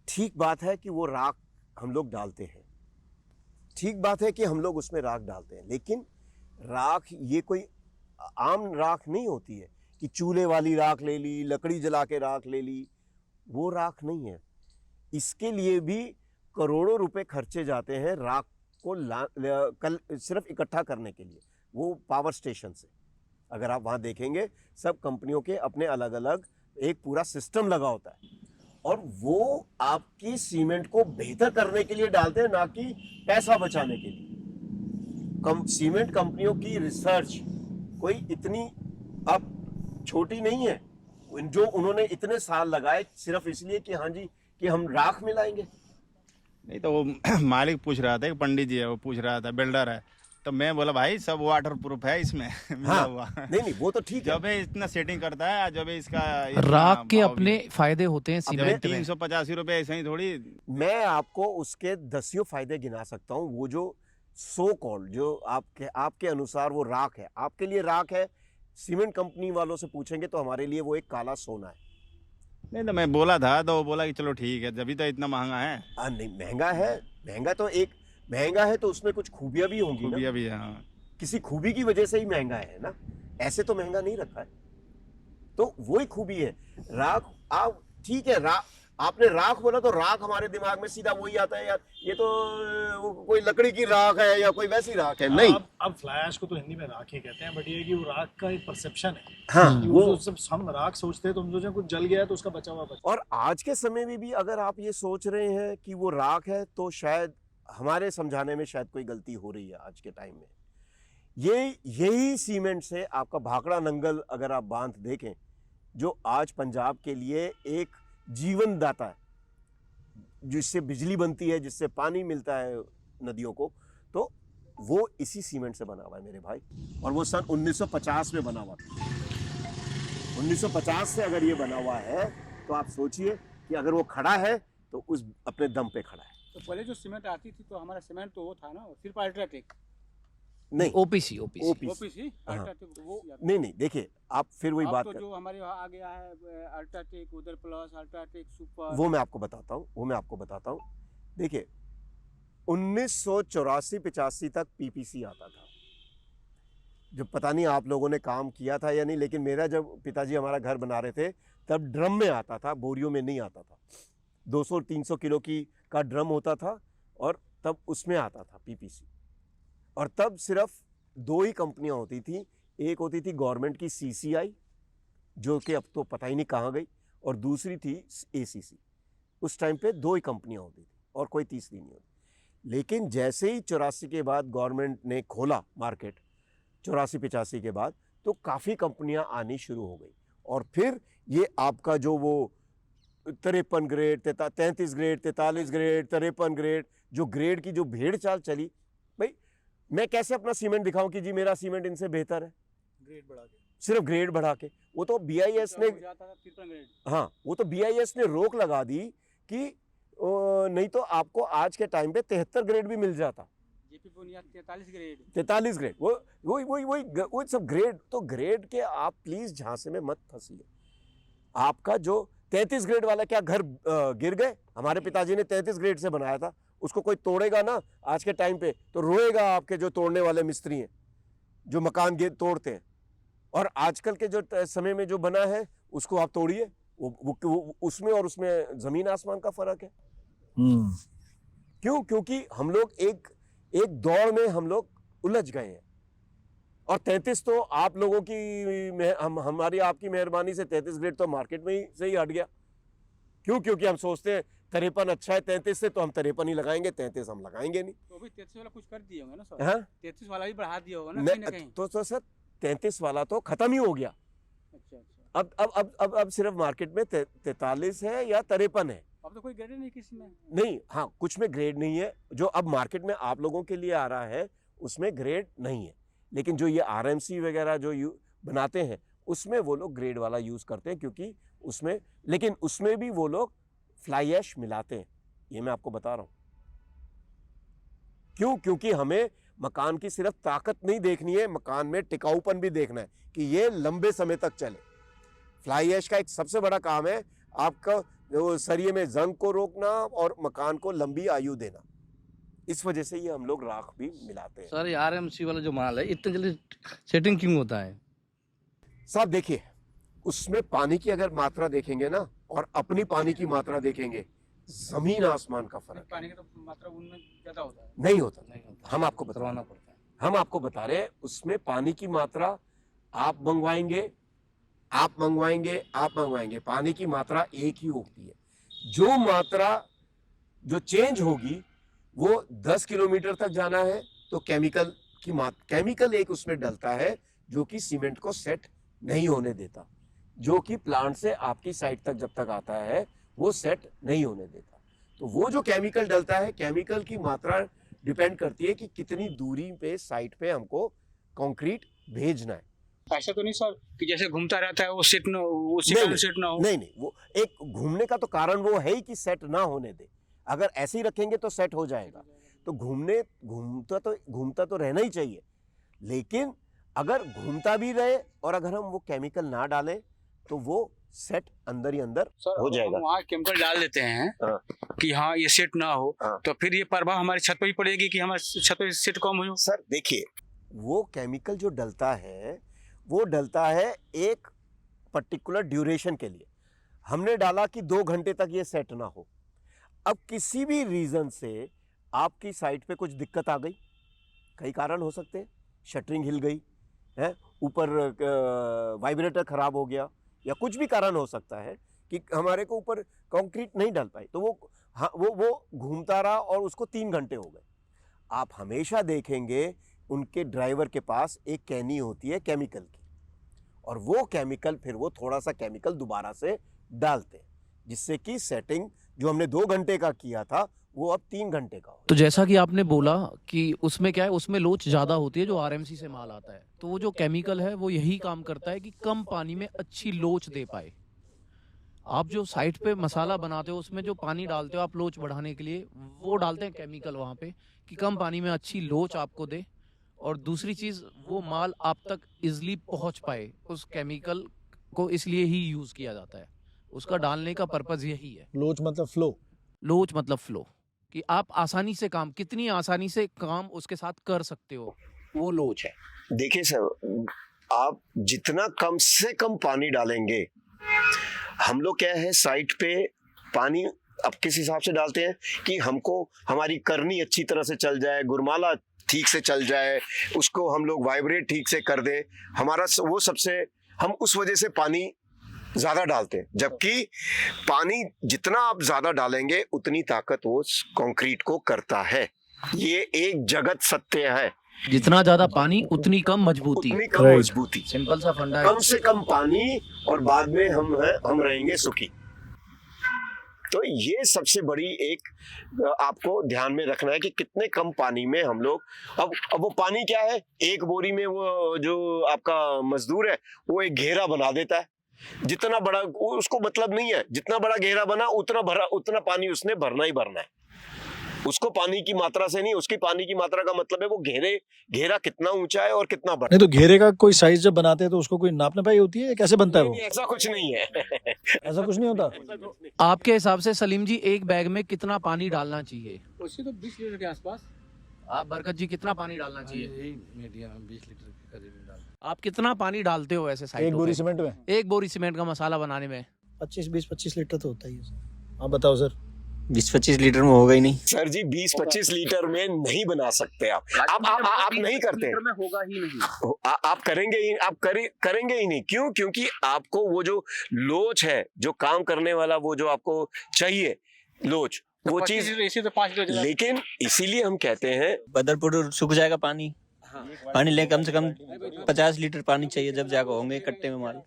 ठीक बात है कि वो राख हम लोग डालते हैं, ठीक बात है कि हम लोग उसमें राख डालते हैं, लेकिन राख ये कोई आम राख नहीं होती है कि चूल्हे वाली राख ले ली, लकड़ी जला के राख ले ली, वो राख नहीं है। इसके लिए भी करोड़ों रुपए खर्चे जाते हैं राख को कल सिर्फ इकट्ठा करने के लिए, वो पावर स्टेशन से। अगर आप वहाँ देखेंगे सब कंपनियों के अपने अलग अलग एक पूरा सिस्टम लगा होता है, और वो आपकी सीमेंट को बेहतर करने के लिए डालते हैं, ना कि पैसा बचाने के लिए। सीमेंट कंपनियों की रिसर्च कोई इतनी अब छोटी नहीं है, जो उन्होंने इतने साल लगाए सिर्फ इसलिए कि हाँ जी कि हम राख मिलाएंगे। नहीं तो वो मालिक पूछ रहा था, एक पंडित जी है वो पूछ रहा था, बिल्डर है, तो मैं बोला भाई सब वाटर प्रूफ है इसमें मिला हाँ, हुआ। नहीं वो तो ठीक है। जब ये इतना सेटिंग करता है, जब ये इसका राख के अपने फायदे होते हैं सीमेंट में। 385 रुपए ऐसे ही थोड़ी। मैं आपको उसके 10 फायदे गिना सकता हूँ। वो जो सो कॉल्ड जो आपके अनुसार वो राख है, आपके लिए राख है, सीमेंट कंपनी वालों से पूछेंगे तो हमारे लिए वो एक काला सोना है। नहीं तो मैं बोला था तो वो बोला कि चलो ठीक है, जब भी तो इतना महंगा है। नहीं महंगा है, महंगा है तो उसमें कुछ खूबियां भी होंगी ना। खूबियां भी है, हाँ। किसी खूबी की वजह से ही महंगा है ना, ऐसे तो महंगा नहीं रखा है। तो वही खूबी है राख। आप ठीक है, आपने राख बोला तो राख हमारे दिमाग में सीधा वही आता है, यार ये तो कोई लकड़ी की राख है या कोई वैसी राख है। नहीं, अब फ्लाई ऐश को तो हिंदी में राख ही कहते हैं, बट ये कि वो राख का एक परसेप्शन है। हाँ, वो जब हम राख सोचते हैं तो हम सोचते हैं कुछ जल गया है तो उसका बचा हुआ बचा। और आज के समय में भी अगर आप ये सोच रहे हैं कि वो राख है तो शायद हमारे समझाने में शायद कोई गलती हो रही है आज के टाइम में। यही सीमेंट से आपका भाखड़ा नंगल अगर आप बांध देखें, जो आज पंजाब के लिए एक जीवन दाता है, जिससे बिजली बनती है, जिससे पानी मिलता है नदियों को, तो वो इसी सीमेंट से बना हुआ है मेरे भाई। और वो सन 1950 में बना हुआ था। 1950 से अगर ये बना हुआ है तो आप सोचिए कि अगर वो खड़ा है तो उस अपने दम पे खड़ा है। तो पहले जो सीमेंट आती थी तो हमारा सीमेंट तो वो था ना, सिर्फ अल्ट्राटेक। नहीं, ओपीसी अल्ट्राटेक वो नहीं देखिए, आप फिर वही बात तो कर। जो हमारे वहाँ आ गया है अल्ट्राटेक, उधर प्लस, अल्ट्राटेक सुपर, वो मैं आपको बताता हूँ। देखिए 1984-85 तक पीपीसी आता था, जब पता नहीं आप लोगों ने काम किया था या नहीं, लेकिन मेरा जब पिताजी हमारा घर बना रहे थे तब ड्रम में आता था, बोरियों में नहीं आता था। 200-300 किलो का ड्रम होता था और तब उसमें आता था पीपीसी। और तब सिर्फ 2 ही कंपनियां होती थी, एक होती थी गवर्नमेंट की सीसीआई, जो कि अब तो पता ही नहीं कहाँ गई, और दूसरी थी एसीसी। उस टाइम पे 2 ही कंपनियां होती थी और कोई तीसरी नहीं होती। लेकिन जैसे ही 84 के बाद गवर्नमेंट ने खोला मार्केट, 84-85 के बाद, तो काफ़ी कंपनियां आनी शुरू हो गई। और फिर ये आपका जो वो 53 ग्रेड, 33 ग्रेड, 43 ग्रेड, 53 ग्रेड, जो ग्रेड की जो भेड़ चाल चली, भाई मैं कैसे अपना सीमेंट दिखाऊं कि जी मेरा सीमेंट इनसे बेहतर है, ग्रेड बढ़ा के, सिर्फ ग्रेड बढ़ा के। वो तो बीआईएस ने, हाँ वो तो बीआईएस ने रोक लगा दी कि नहीं तो आपको आज के टाइम पे 73 ग्रेड भी मिल जाता। 43 ग्रेड, वो सब ग्रेड। तो ग्रेड के आप प्लीज झांसे में मत फंसिए। आपका जो 33 ग्रेड वाला क्या घर गिर गए? हमारे पिताजी ने 33 ग्रेड से बनाया था, उसको कोई तोड़ेगा ना आज के टाइम पे तो रोएगा आपके जो तोड़ने वाले मिस्त्री हैं, जो मकान तोड़ते हैं। और आजकल के जो समय में जो बना है उसको आप तोड़िए, वो उसमें और उसमें जमीन आसमान का फर्क है। क्यों? क्योंकि हम लोग एक दौड़ में हम लोग उलझ गए हैं। और 33 तो आप लोगों की हमारी आपकी मेहरबानी से 33 ग्रेड तो मार्केट में ही से ही हट गया। क्यों? क्योंकि हम सोचते हैं 53 अच्छा है 33 से, तो हम 53 ही लगाएंगे, 33 हम लगाएंगे नहीं। तो भी 33 वाला कुछ कर दिए होंगे ना सर? हाँ, 33 वाला भी बढ़ा दिया होगा ना कहीं ना कहीं। तो सर 33 वाला तो खत्म ही हो गया। अच्छा। अब सिर्फ मार्केट में 43 है या 53 है। अब तो कोई ग्रेड नहीं किसी में। नहीं, हाँ कुछ में ग्रेड नहीं है। जो अब मार्केट में आप लोगों के लिए आ रहा है उसमें ग्रेड नहीं है, लेकिन जो ये आरएमसी वगैरह जो बनाते हैं उसमें वो लोग ग्रेड वाला यूज करते हैं, क्योंकि उसमें, लेकिन उसमें भी वो लोग फ्लाई ऐश मिलाते हैं। ये मैं आपको बता रहा हूं। क्यों? क्योंकि हमें मकान की सिर्फ ताकत नहीं देखनी है, मकान में टिकाऊपन भी देखना है कि ये लंबे समय तक चले। फ्लाई ऐश का एक सबसे बड़ा काम है आपका सरिये में जंग को रोकना और मकान को लंबी आयु देना। इस वजह से ये हम लोग राख भी मिलाते हैं। सर ये आरएमसी वाला जो माल है इतनी जल्दी सेटिंग क्यों होता है? साहब देखिए, उसमें पानी की अगर मात्रा देखेंगे ना और अपनी पानी की मात्रा देखेंगे, जमीन आसमान का फर्क। पानी की तो मात्रा उनमें ज्यादा होता है। नहीं होता, नहीं होता, हम आपको करवाना पड़ता है। हम आपको बता रहे हैं, उसमें पानी की मात्रा आप मंगवाएंगे, पानी की मात्रा एक ही होती है। जो मात्रा जो चेंज होगी वो 10 किलोमीटर तक जाना है तो केमिकल एक उसमें डलता है जो कि सीमेंट को सेट नहीं होने देता, जो कि प्लांट से आपकी साइड तक जब तक आता है वो सेट नहीं होने देता। तो वो जो केमिकल डलता है, केमिकल की मात्रा डिपेंड करती है कि कितनी दूरी पे साइट पे हमको कंक्रीट भेजना है। ऐसा तो नहीं सर कि जैसे घूमता रहता है वो सेट ना हो, सेट ना हो। नहीं, वो एक घूमने का तो कारण वो है ही कि सेट ना होने दे। अगर ऐसे ही रखेंगे तो सेट हो जाएगा। तो घूमता तो रहना ही चाहिए, लेकिन अगर घूमता भी रहे और अगर हम वो केमिकल ना डालें तो वो सेट अंदर ही अंदर हो जाएगा। वहाँ केमिकल डाल देते हैं कि हाँ ये सेट ना हो, तो फिर ये प्रभाव हमारी छत पर ही पड़ेगी कि हमारे छत पर सेट कम हो। सर देखिए, वो केमिकल जो डलता है वो डलता है एक पर्टिकुलर ड्यूरेशन के लिए। हमने डाला कि 2 घंटे तक ये सेट ना हो। अब किसी भी रीजन से आपकी साइट पे कुछ दिक्कत आ गई, कई कारण हो सकते हैं, शटरिंग हिल गई है, ऊपर वाइब्रेटर खराब हो गया, या कुछ भी कारण हो सकता है कि हमारे को ऊपर कंक्रीट नहीं डल पाई, तो वो घूमता रहा और उसको 3 घंटे हो गए। आप हमेशा देखेंगे उनके ड्राइवर के पास एक कैनी होती है केमिकल की, और वो केमिकल फिर वो थोड़ा सा केमिकल दोबारा से डालते हैं, जिससे कि सेटिंग जो हमने 2 घंटे का किया था वो अब 3 घंटे का हो। तो जैसा कि आपने बोला कि उसमें क्या है, उसमें लोच ज़्यादा होती है जो आरएमसी से माल आता है, तो वो जो केमिकल है वो यही काम करता है कि कम पानी में अच्छी लोच दे पाए। आप जो साइट पे मसाला बनाते हो उसमें जो पानी डालते हो आप लोच बढ़ाने के लिए, वो डालते हैं केमिकल वहाँ पे कि कम पानी में अच्छी लोच आपको दे, और दूसरी चीज़ वो माल आप तक इजली पहुँच पाए। उस केमिकल को इसलिए ही यूज़ किया जाता है, उसका डालने का पर्पज़ यही है। लोच मतलब फ्लो, लोच मतलब फ्लो, कि आप आसानी से काम, कितनी आसानी से काम उसके साथ कर सकते हो, वो लोच है। देखिए सर, आप जितना कम से कम पानी डालेंगे, हम लोग क्या है साइट पे पानी अब किस हिसाब से डालते हैं कि हमको हमारी करनी अच्छी तरह से चल जाए, गुरमाला ठीक से चल जाए, उसको हम लोग वाइब्रेट ठीक से कर दें, हमारा वो सबसे, हम उस वजह से पानी ज्यादा डालते हैं। जबकि पानी जितना आप ज्यादा डालेंगे उतनी ताकत वो कंक्रीट को करता है। ये एक जगत सत्य है, जितना ज्यादा पानी उतनी कम मजबूती, उतनी कम मजबूती। सिंपल सा फंडा है। कम से कम पानी और बाद में हम रहेंगे सुखी। तो ये सबसे बड़ी एक आपको ध्यान में रखना है कि कितने कम पानी में हम लोग, अब वो पानी क्या है, एक बोरी में वो जो आपका मजदूर है वो एक घेरा बना देता है, जितना बड़ा उसको मतलब नहीं है, जितना बड़ा घेरा बना उतना पानी उसने भरना ही भरना है। उसको पानी की मात्रा से नहीं, उसकी पानी की मात्रा का मतलब है वो घेरा कितना ऊंचा है और कितना बड़ा। नहीं तो घेरे का कोई साइज जब बनाते हैं तो उसको कोई नापने पाई होती है, कैसे बनता है वो? ऐसा कुछ नहीं है। ऐसा कुछ नहीं होता। आपके हिसाब से सलीम जी एक बैग में कितना पानी डालना चाहिए? उससे तो 20 लीटर के आसपास। आप बरकत जी कितना पानी डालना चाहिए? मीडियम 20 लीटर के करीब डाल। आप कितना पानी डालते हो ऐसे साइड? एक बोरी सीमेंट में? एक बोरी सीमेंट का मसाला बनाने में 25 लीटर तो होता ही है। आप बताओ सर। 20-25 लीटर में होगा ही नहीं सर जी, 20-25 लीटर में नहीं बना सकते आप नहीं करते, में होगा ही नहीं। आप करेंगे ही, करेंगे ही नहीं। क्यों? क्योंकि आपको वो जो लोच है, जो काम करने वाला, वो जो आपको चाहिए लोच, वो चीज इसी तो 5 लीटर। लेकिन इसीलिए हम कहते हैं बदरपुर सूख जाएगा पानी। पानी ले कम से कम 50 लीटर पानी चाहिए, जब जाकर होंगे इकट्ठे में माल।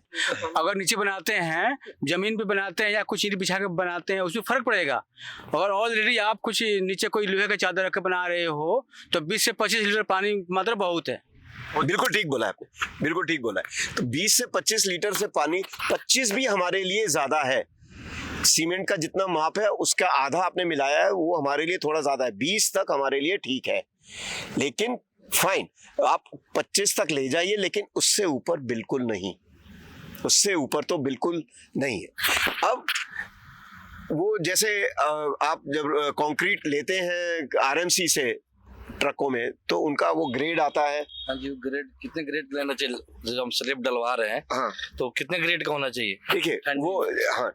अगर नीचे बनाते हैं, जमीन पे बनाते हैं या कुछ ईंट बिछा के बनाते हैं, उसमें फर्क पड़ेगा। अगर ऑलरेडी आप कुछ नीचे कोई लोहे का चादर रख के बना रहे हो तो 20 से 25 लीटर पानी मात्रा बहुत है। बिल्कुल ठीक बोला आपने, बिल्कुल ठीक बोला है। तो 20 से 25 लीटर से पानी, 25 भी हमारे लिए ज्यादा है। सीमेंट का जितना माप है उसका आधा आपने मिलाया है, वो हमारे लिए थोड़ा ज्यादा है। 20 तक हमारे लिए ठीक है, लेकिन फाइन, आप 25 तक ले जाइए, लेकिन उससे ऊपर बिल्कुल नहीं, उससे ऊपर तो बिल्कुल नहीं है। अब वो जैसे आप जब कंक्रीट लेते हैं आरएमसी से ट्रकों में तो उनका वो ग्रेड आता है। हाँ जी, ग्रेड कितने ग्रेड लेना चाहिए? जो हम स्लिप डलवा रहे हैं, हाँ, तो कितने ग्रेड का होना चाहिए? देखिए वो, हाँ,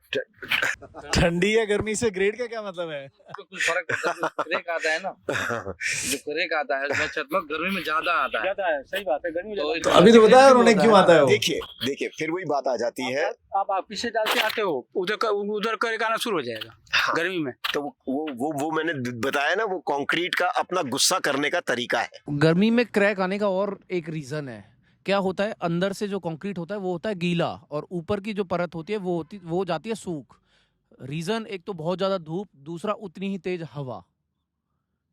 ठंडी या गर्मी से ग्रेड का क्या मतलब है? कुछ फर्क पड़ता है। क्रेक आता है ना, जो क्रेक आता है उसमें छत में गर्मी में ज्यादा आता है। सही बात है, गर्मी में तो अभी तो बताया उन्होंने क्यों आता है वो। देखिए फिर वही बात आ जाती है। आप पीछे डालते आते हो, उधर करे आना शुरू हो जाएगा। हाँ, गर्मी में तो वो मैंने बताया ना, वो कंक्रीट का अपना गुस्सा करने का तरीका है। गर्मी में क्रैक आने का और एक रीजन है। क्या होता है, अंदर से जो कंक्रीट होता है वो होता है गीला, और ऊपर की जो परत होती है वो जाती है सूख। रीजन एक तो बहुत ज्यादा धूप, दूसरा उतनी ही तेज हवा।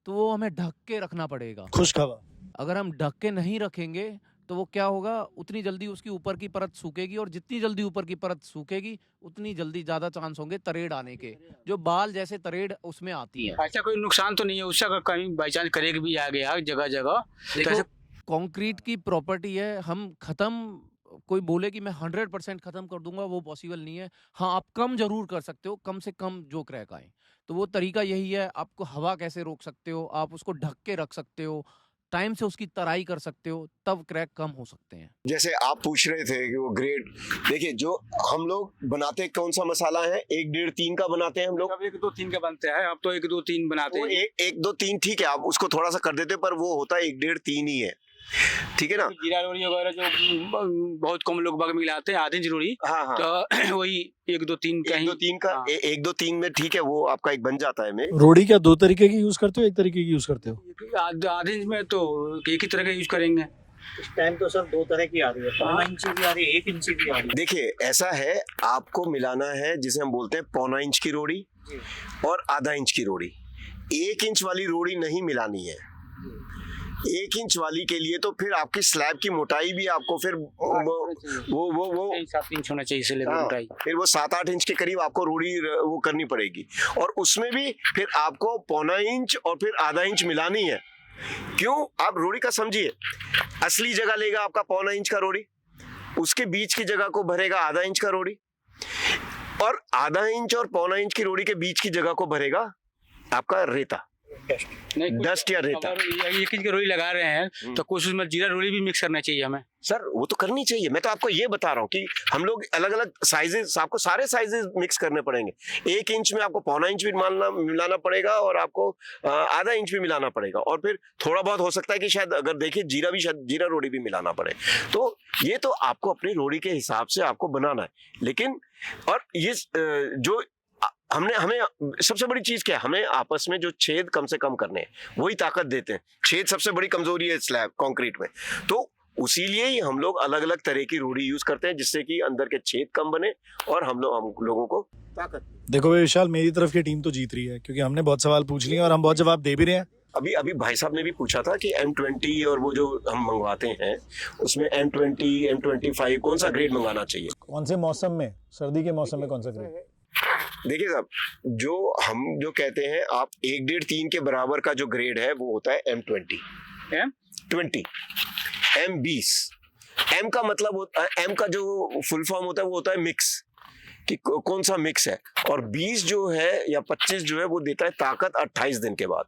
तो वो हमें ढक के रखना पड़ेगा, खुश्क हवा। अगर हम ढक के नहीं रखेंगे तो वो क्या होगा, उतनी जल्दी उसकी ऊपर की परत सूखेगी, और जितनी जल्दी ऊपर की परत सूखेगी उतनी जल्दी ज्यादा चांस होंगे तरेड़ आने के, जो बाल जैसे तरेड़ उसमें आती है। ऐसा कोई नुकसान तो नहीं है उससे, अगर कहीं बाई चांस करेक भी आ गया जगह जगह? देखो, कंक्रीट की प्रॉपर्टी है, हम खत्म, कोई बोले कि मैं 100% खत्म कर दूंगा, वो पॉसिबल नहीं है। हाँ, आप कम जरूर कर सकते हो, कम से कम जो क्रैक आए। तो वो तरीका यही है, आपको हवा कैसे रोक सकते हो, आप उसको ढक के रख सकते हो, टाइम से उसकी तराई कर सकते हो, तब क्रैक कम हो सकते हैं। जैसे आप पूछ रहे थे कि वो ग्रेड, देखिए जो हम लोग बनाते कौन सा मसाला है, 1, 1.5, 3 का बनाते हैं हम लोग। 1, 2, 3 का बनते हैं, अब तो 1, 2, 3 बनाते हैं। 1, 2, 3 ठीक है, आप उसको थोड़ा सा कर देते, पर वो होता है 1, 1.5, 3 ही है, ठीक है ना। जीरा रोड़ी वगैरह जो बहुत कम लोग बाग मिलाते हैं, आधी जरूरी, हाँ, तो वही 1, 2, 3 का 1, 2, 3 का, 1, 2, 3 में ठीक है, वो आपका एक बन जाता है। रोड़ी क्या 2 तरीके की यूज करते हो, 1 तरीके की यूज करते हो? आधे में तो एक ही तरह का यूज करेंगे। इस टाइम तो सब 2 तरह की आ रही है, 1.5 इंची भी आ रही है, 1 इंची भी आ रही है। देखिए ऐसा है, आपको मिलाना है जिसे हम बोलते हैं 1.25 इंच की रोड़ी और आधा इंच की रोड़ी। 1 इंच वाली रोड़ी नहीं मिलानी है। 1 इंच वाली के लिए तो फिर आपकी स्लैब की मोटाई भी आपको फिर वो 7 इंच होना चाहिए स्लैब की मोटाई। फिर वो 7-8 इंच के करीब आपको रोड़ी वो करनी पड़ेगी, और उसमें भी फिर आपको 1.25 इंच और फिर आधा इंच मिलानी है। क्यों? आप रोड़ी का समझिए, असली जगह लेगा आपका 1.25 इंच का रोड़ी, उसके बीच की जगह को भरेगा आधा इंच का रोड़ी, और आधा इंच और 1.25 इंच की रोड़ी के बीच की जगह को भरेगा आपका रेता, डस्ट या रेता। 1 इंच की रोड़ी लगा रहे हैं तो कुछ उसमें जीरा रोड़ी भी मिक्स करना चाहिए हमें। सर वो तो करनी चाहिए, मैं तो आपको ये बता रहा हूँ कि हम लोग अलग अलग साइजेस, आपको सारे साइजेस मिक्स करने पड़ेंगे। 1 इंच में आपको 1.25 इंच भी मिलाना पड़ेगा, और आपको आधा इंच भी मिलाना पड़ेगा, और फिर थोड़ा बहुत हो सकता है कि शायद अगर देखिए जीरा रोड़ी भी मिलाना पड़े। तो ये तो आपको अपनी रोड़ी के हिसाब से आपको बनाना है। लेकिन और ये जो हमें सबसे बड़ी चीज क्या है, हमें आपस में जो छेद कम से कम करने हैं, वही ताकत देते हैं। छेद सबसे बड़ी कमजोरी है स्लैब कंक्रीट में, तो उसीलिए ही हम लोग अलग अलग तरह की रोड़ी यूज करते हैं, जिससे कि अंदर के छेद कम बने और हम लोगों को ताकत। देखो भाई विशाल, मेरी तरफ की टीम तो जीत रही है, क्योंकि हमने बहुत सवाल पूछ लिए और हम बहुत जवाब दे भी रहे हैं। अभी भाई साहब ने भी पूछा था कि M20 और वो जो हम मंगवाते हैं उसमें M20, M25 कौन सा ग्रेड मंगाना चाहिए, कौन से मौसम में, सर्दी के मौसम में कौन सा ग्रेड? देखिए साहब, जो कहते हैं आप 1, 1.5, 3 के बराबर का जो ग्रेड है वो होता है M20, M20, M का मतलब होता है, M का जो फुल फॉर्म होता है वो होता है मिक्स, कि कौन सा मिक्स है, और 20 जो है या 25 जो है वो देता है ताकत 28 दिन के बाद।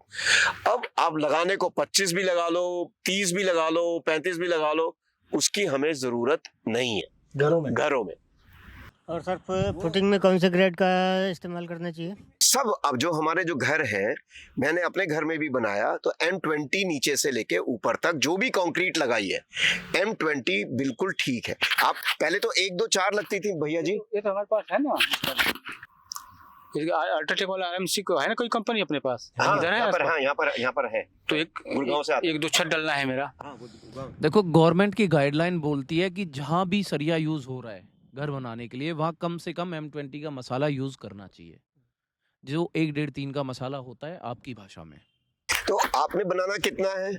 अब आप लगाने को 25 भी लगा लो, 30 भी लगा लो, 35 भी लगा लो, उसकी हमें जरूरत नहीं है घरों में। और सर फुटिंग में कौन से ग्रेड का इस्तेमाल करना चाहिए? सब, अब जो हमारे जो घर है, मैंने अपने घर में भी बनाया तो M20 नीचे से लेके ऊपर तक जो भी कंक्रीट लगाई है M20 बिल्कुल ठीक है। आप पहले तो 1, 2, 4 लगती थी भैया जी, ये तो हमारे पास है ना, अल्ट्राटेक वाला RMC को है ना कोई कंपनी अपने पास? हाँ, यहाँ पर है, तो एक गुड़गांव से 1, 2 छत डलना है मेरा। देखो, गवर्नमेंट की गाइडलाइन बोलती है कि जहाँ भी सरिया यूज हो रहा है घर बनाने के लिए, वहाँ कम से कम M20 का मसाला यूज करना चाहिए, जो 1, 1.5, 3 का मसाला होता है आपकी भाषा में। तो आपने बनाना कितना है?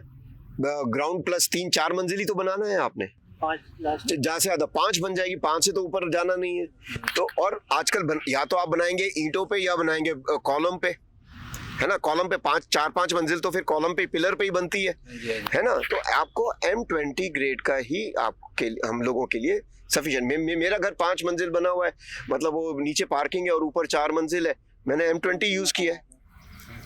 ग्राउंड प्लस 3, 4 मंजिली तो बनाना है आपने, 5 जहाँ से ज्यादा 5 बन जाएगी, 5 से तो ऊपर जाना नहीं है। तो और आजकल या तो आप बनाएंगे ईंटों पे या बनाएंगे कॉलम पे, है ना। कॉलम पे 4-5 मंजिल तो फिर कॉलम पे, पिलर पे ही बनती है ना। तो आपको M20 ग्रेड का ही हम लोगों के लिए सफिशिएंट। मेरा घर 5 मंजिल बना हुआ है, मतलब वो नीचे पार्किंग है और ऊपर 4 मंजिल है, मैंने M20 यूज़ किया है।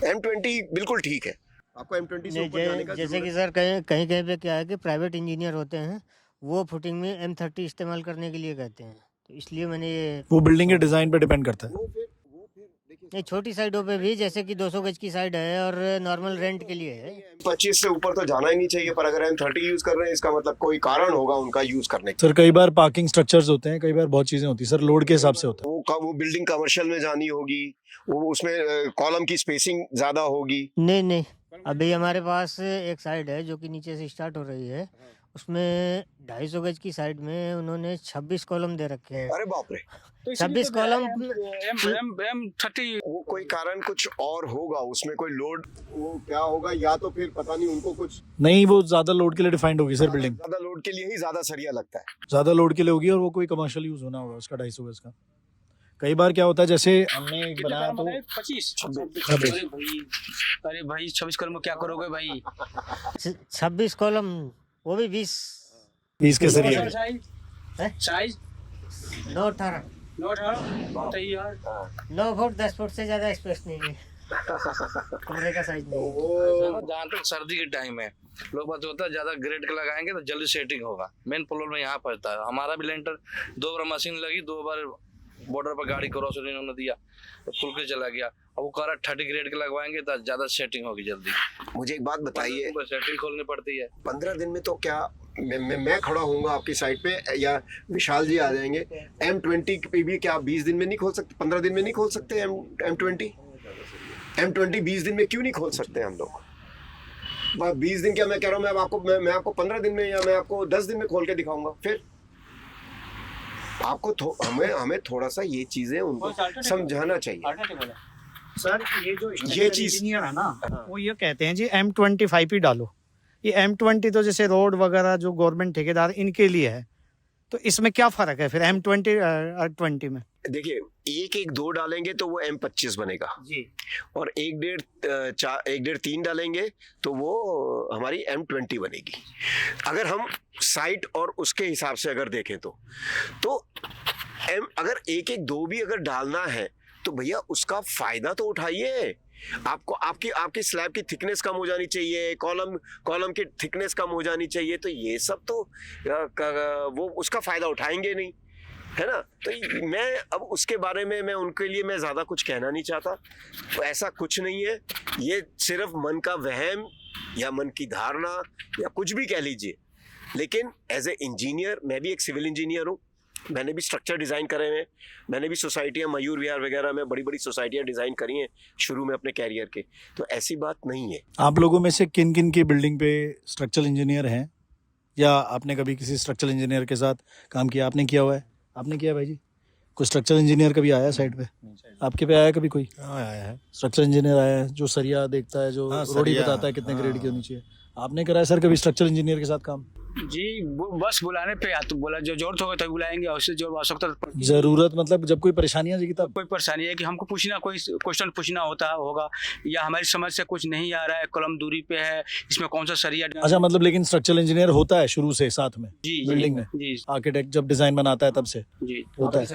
M20 बिल्कुल ठीक है। आपको M20 से ऊपर जाने का जैसे कि सर कहीं कहीं कहीं पे क्या है कि प्राइवेट इंजीनियर होते हैं, वो फुटिंग में M30 इस्तेमाल करने के लिए कहते हैं, तो इसलिए मैंने ये वो बिल्डिंग के डिजाइन पे डिपेंड करता है। नहीं, छोटी साइडों पे भी, जैसे कि 200 गज की साइड है और नॉर्मल रेंट के लिए है। 25 से ऊपर तो जाना ही नहीं चाहिए, पर अगर M30 यूज़ कर रहे हैं इसका मतलब कोई कारण होगा उनका यूज़ करने का। सर कई बार पार्किंग स्ट्रक्चर्स होते हैं, कई बार बहुत चीजें होती है सर, लोड के हिसाब से होता है। वो बिल्डिंग कमर्शियल में जानी होगी, वो उसमें कॉलम की स्पेसिंग ज़्यादा होगी। नहीं, अभी हमारे पास एक साइड है जो कि नीचे से स्टार्ट हो रही है, उसमें 250 गज की साइड में उन्होंने 26 कॉलम दे रखे हैं। अरे बाप रे, 26 कॉलम। M30 वो कोई कारण कुछ और होगा, उसमें कोई लोड वो क्या होगा, या तो फिर पता नहीं उनको कुछ नहीं, वो ज्यादा लोड के लिए डिफाइंड होगी सर बिल्डिंग, ज्यादा लोड के लिए ही ज्यादा सरिया लगता है। ज्यादा लोड के लिए होगी और वो कोई कमर्शियल यूज होना होगा उसका 250 गज का। कई बार क्या होता है, जैसे हमने एक बनाया तो 26। अरे भाई 26 कलम क्या करोगे भाई? 26 कॉलम, वो भी 20 के सरिये। साइज 9-18 बताइए यार। 9 फुट 10 फुट से ज्यादा स्पेस नहीं है, कमरे का साइज नहीं है। जहाँ तक सर्दी के टाइम है, लोग बात होता है ज्यादा ग्रेड का लगाएंगे तो जल्दी सेटिंग होगा। मेन प्रॉब्लम में यहाँ पड़ता है। हमारा भी लेंटर 2 बार मशीन लगी, 2 बार बॉर्डर पर गाड़ी क्रॉस उन्होंने दिया तो खुल के चला गया। अब वो कह रहा 30 ग्रेड के लगवाएंगे तो ज्यादा सेटिंग होगी जल्दी। मुझे एक बात बताइए, सेटिंग खोलनी पड़ती है। 15 दिन में तो क्या मैं खड़ा होऊंगा आपकी साइड पे या विशाल जी आ जाएंगे, M20 पे भी क्या आप 20 दिन में नहीं खोल सकते? 15 दिन में नहीं खोल सकते? M20 20 दिन में क्यों नहीं खोल सकते हम लोग? 20 दिन क्या, मैं कह रहा हूँ मैं आपको 15 दिन में या मैं आपको 10 दिन में खोल के दिखाऊंगा। फिर आपको हमें थोड़ा सा ये चीजें उनको समझाना चाहिए। सर ये चीज इंजीनियर है ना, वो ये कहते हैं जी M25 ही डालो। ये M20 तो जैसे रोड वगैरह जो गवर्नमेंट ठेकेदार इनके लिए है, तो इसमें क्या फर्क है फिर M20 और 20 में? देखिए, 1-1-2 डालेंगे तो वो M25 बनेगा जी, और 1-1.5-3 डालेंगे तो वो हमारी M20 बनेगी। अगर हम साइट और उसके हिसाब से अगर देखें तो अगर 1-1-2 भी अगर डालना है तो भैया उसका फायदा तो उठाइए। आपको आपकी स्लैब की थिकनेस कम हो जानी चाहिए, कॉलम की थिकनेस कम हो जानी चाहिए, तो ये सब तो वो उसका फायदा उठाएंगे नहीं, है ना? तो मैं अब उसके बारे में मैं उनके लिए मैं ज़्यादा कुछ कहना नहीं चाहता। तो ऐसा कुछ नहीं है, ये सिर्फ मन का वहम या मन की धारणा या कुछ भी कह लीजिए। लेकिन एज ए इंजीनियर, मैं भी एक सिविल इंजीनियर हूँ, मैंने भी स्ट्रक्चर डिज़ाइन करे हैं, मैंने भी सोसाइटियाँ मयूर विहार वगैरह में बड़ी सोसाइटियाँ डिज़ाइन करी हैं शुरू में अपने कैरियर के, तो ऐसी बात नहीं है। आप लोगों में से किन किन की बिल्डिंग पे स्ट्रक्चरल इंजीनियर हैं, या आपने कभी किसी स्ट्रक्चरल इंजीनियर के साथ काम किया? आपने किया हुआ है? आपने किया भाई जी? कोई स्ट्रक्चरल इंजीनियर कभी आया साइड पे? आपके पे आया कभी कोई? हाँ, आया है। स्ट्रक्चरल इंजीनियर आया है जो सरिया देखता है, जो रोडी बताता है कितने ग्रेड की होनी चाहिए? आपने कराया सर कभी स्ट्रक्चरल इंजीनियर के साथ काम? जी, बस बुलाने पे तो बोला जो जरूरत होगा तभी बुलाएंगे, और उससे जो आवश्यकता जरूरत मतलब जब कोई परेशानी आ जाएगी तब? कोई परेशानी है कि हमको कोई क्वेश्चन पूछना होगा, या हमारी समझ से कुछ नहीं आ रहा है, कॉलम दूरी पे है, इसमें कौन सा सरिया। अच्छा, मतलब लेकिन स्ट्रक्चरल इंजीनियर होता है शुरू से साथ में जी बिल्डिंग में? जी, आर्किटेक्ट जब डिजाइन बनाता है तब से जी होता है।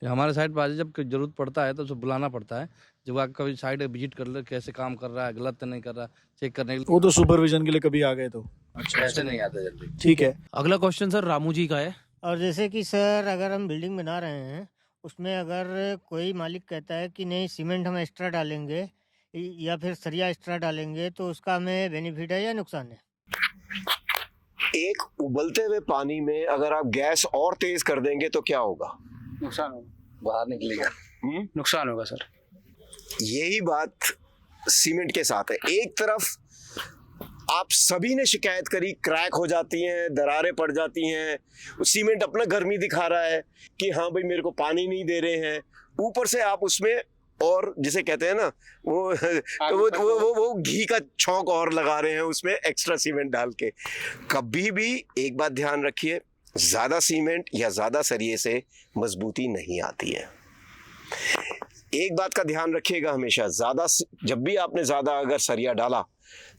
हमारे साइड पर जब जरूरत पड़ता है तो उसे बुलाना पड़ता है। जब आप कभी साइड विजिट कर ले, कैसे काम कर रहा है, गलत तो नहीं कर रहा, चेक करने के लिए। वो तो सुपरविजन के लिए कभी आ गए तो अच्छा, ऐसे नहीं आता जल्दी। ठीक है। अगला क्वेश्चन सर रामू जी का है। और जैसे कि सर अगर हम बिल्डिंग बना रहे हैं, उसमें अगर कोई मालिक कहता है कि नहीं सीमेंट हम एक्स्ट्रा डालेंगे या फिर सरिया एक्स्ट्रा डालेंगे, तो उसका हमें बेनिफिट है या नुकसान है? एक उबलते हुए पानी में अगर आप गैस और तेज कर देंगे तो क्या होगा? नुकसान होगा, बाहर निकलेगा। नुकसान होगा सर। यही बात सीमेंट के साथ है। एक तरफ आप सभी ने शिकायत करी, क्रैक हो जाती हैं, दरारें पड़ जाती हैं, सीमेंट अपना गर्मी दिखा रहा है कि हाँ भाई मेरे को पानी नहीं दे रहे हैं, ऊपर से आप उसमें और जिसे कहते हैं ना वो घी का छौंक और लगा रहे हैं उसमें एक्स्ट्रा सीमेंट डाल के। कभी भी एक बात ध्यान रखिए, ज्यादा सीमेंट या ज्यादा सरिये से मजबूती नहीं आती है। एक बात का ध्यान रखिएगा हमेशा, जब भी आपने ज्यादा अगर सरिया डाला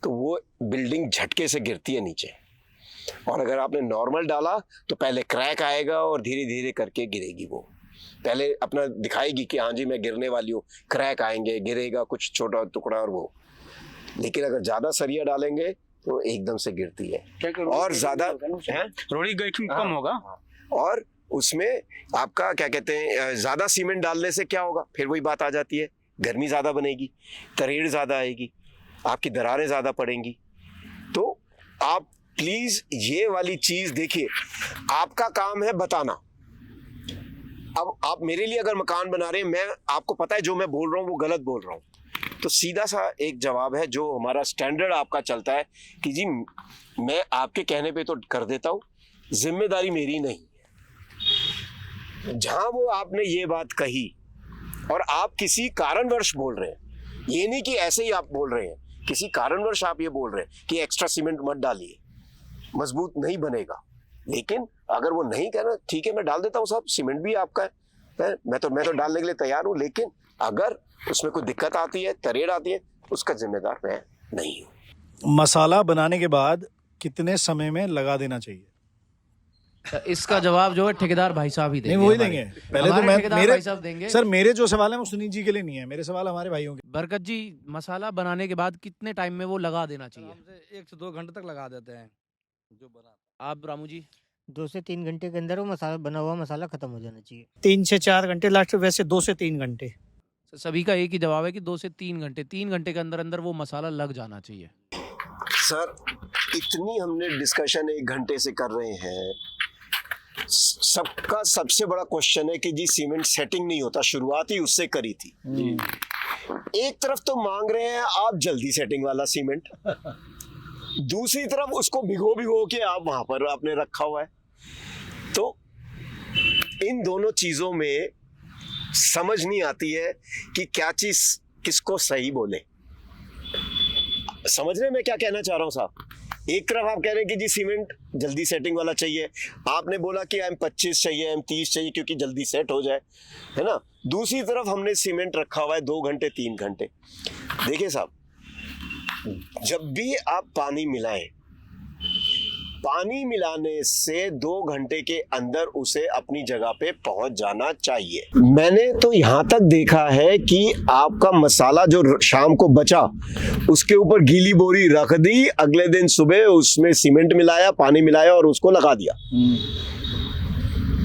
तो वो बिल्डिंग झटके से गिरती है नीचे, और अगर आपने नॉर्मल डाला तो पहले क्रैक आएगा और धीरे धीरे करके गिरेगी वो। पहले अपना दिखाएगी कि हाँ जी मैं गिरने वाली हूँ, क्रैक आएंगे, गिरेगा कुछ छोटा टुकड़ा और वो। लेकिन अगर ज्यादा सरिया डालेंगे तो एकदम से गिरती है और ज्यादा रोड़ी कम होगा। और उसमें आपका क्या कहते हैं, ज्यादा सीमेंट डालने से क्या होगा, फिर वही बात आ जाती है, गर्मी ज्यादा बनेगी, तरेड़ ज्यादा आएगी, आपकी दरारें ज्यादा पड़ेंगी। तो आप प्लीज ये वाली चीज देखिए, आपका काम है बताना। अब आप मेरे लिए अगर मकान बना रहे हैं, मैं आपको पता है जो मैं बोल रहा हूँ वो गलत बोल रहा हूँ, तो सीधा सा एक जवाब है जो हमारा स्टैंडर्ड आपका चलता है कि जी मैं आपके कहने पे तो कर देता हूँ, जिम्मेदारी मेरी नहीं है। जहां वो आपने ये बात कही और आप किसी कारणवश बोल रहे हैं, ये नहीं कि ऐसे ही आप बोल रहे हैं, किसी कारणवश आप ये बोल रहे हैं कि एक्स्ट्रा सीमेंट मत डालिए, मजबूत नहीं बनेगा। लेकिन अगर वो नहीं कहना, ठीक है मैं डाल देता हूँ साहब, सीमेंट भी आपका है, मैं तो डालने के लिए तैयार हूँ, लेकिन अगर उसमें कोई दिक्कत आती है, तरेड़ आती है, उसका जिम्मेदार मैं नहीं हूँ। मसाला बनाने के बाद कितने समय में लगा देना चाहिए? इसका जवाब जो है ठेकेदार भाई साहब ही देंगे। नहीं, वही देंगे। पहले तो मैं ठेकेदार भाई साहब देंगे। सर मेरे जो सवाल है वो सुनील जी के लिए नहीं है, मेरे सवाल हमारे भाइयों के। बरकत जी, मसाला बनाने के बाद कितने टाइम में वो लगा देना चाहिए? 1 से 2 घंटे तक लगा देते हैं जो बना। आप रामू जी? 2 से 3 घंटे के अंदर वो मसाला बना हुआ मसाला खत्म हो जाना चाहिए। 3 से 4 घंटे, लास्ट वैसे 2 से 3 घंटे। सभी का एक ही जवाब है कि 2 से 3 घंटे। 3 घंटे के अंदर अंदर वो मसाला लग जाना चाहिए। सर इतनी हमने डिस्कशन 1 घंटे से कर रहे हैं, सबका सबसे बड़ा क्वेश्चन है कि जी सीमेंट सेटिंग नहीं होता, शुरुआत ही उससे करी थी। एक तरफ तो मांग रहे हैं आप जल्दी सेटिंग वाला सीमेंट, दूसरी तरफ उसको भिगो के आप वहां पर आपने रखा हुआ है। तो इन दोनों चीजों में समझ नहीं आती है कि क्या चीज किसको सही बोले। समझ रहे हैं मैं क्या कहना चाह रहा हूं साहब? एक तरफ आप कह रहे हैं कि जी सीमेंट जल्दी सेटिंग वाला चाहिए, आपने बोला कि M25 चाहिए, M30 चाहिए क्योंकि जल्दी सेट हो जाए, है ना। दूसरी तरफ हमने सीमेंट रखा हुआ है 2 घंटे 3 घंटे। देखिए साहब, जब भी आप पानी मिलाएं, पानी मिलाने से 2 घंटे के अंदर उसे अपनी जगह पे पहुंच जाना चाहिए। मैंने तो यहां तक देखा है कि आपका मसाला जो शाम को बचा उसके ऊपर गीली बोरी रख दी, अगले दिन सुबह उसमें सीमेंट मिलाया, पानी मिलाया और उसको लगा दिया।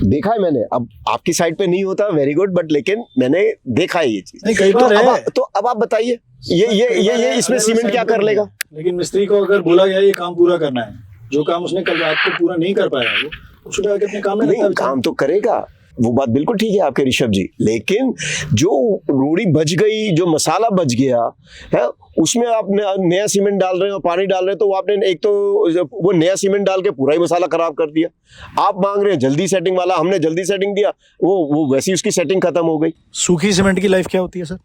देखा है मैंने। अब आपकी साइड पे नहीं होता, वेरी गुड, बट लेकिन मैंने देखा है ये चीज। कई बार है। तो अब आप बताइए ये इसमें सीमेंट क्या कर लेगा? लेकिन मिस्त्री को अगर बोला गया ये काम पूरा करना है, जो काम उसने कल रात को पूरा नहीं कर पाया वो सुबह आके अपने काम में लगता है। काम तो करेगा, वो बात बिल्कुल ठीक है आपके ऋषभ जी, लेकिन जो रोड़ी बच गई, जो मसाला बच गया है, उसमें आप नया सीमेंट डाल रहे हो, पानी डाल रहे हो, तो वो आपने एक तो वो नया सीमेंट डाल के पूरा ही मसाला खराब कर दिया। आप मांग रहे हैं जल्दी सेटिंग वाला, हमने जल्दी सेटिंग दिया, वो वैसी उसकी सेटिंग खत्म हो गई। सूखी सीमेंट की लाइफ क्या होती है सर?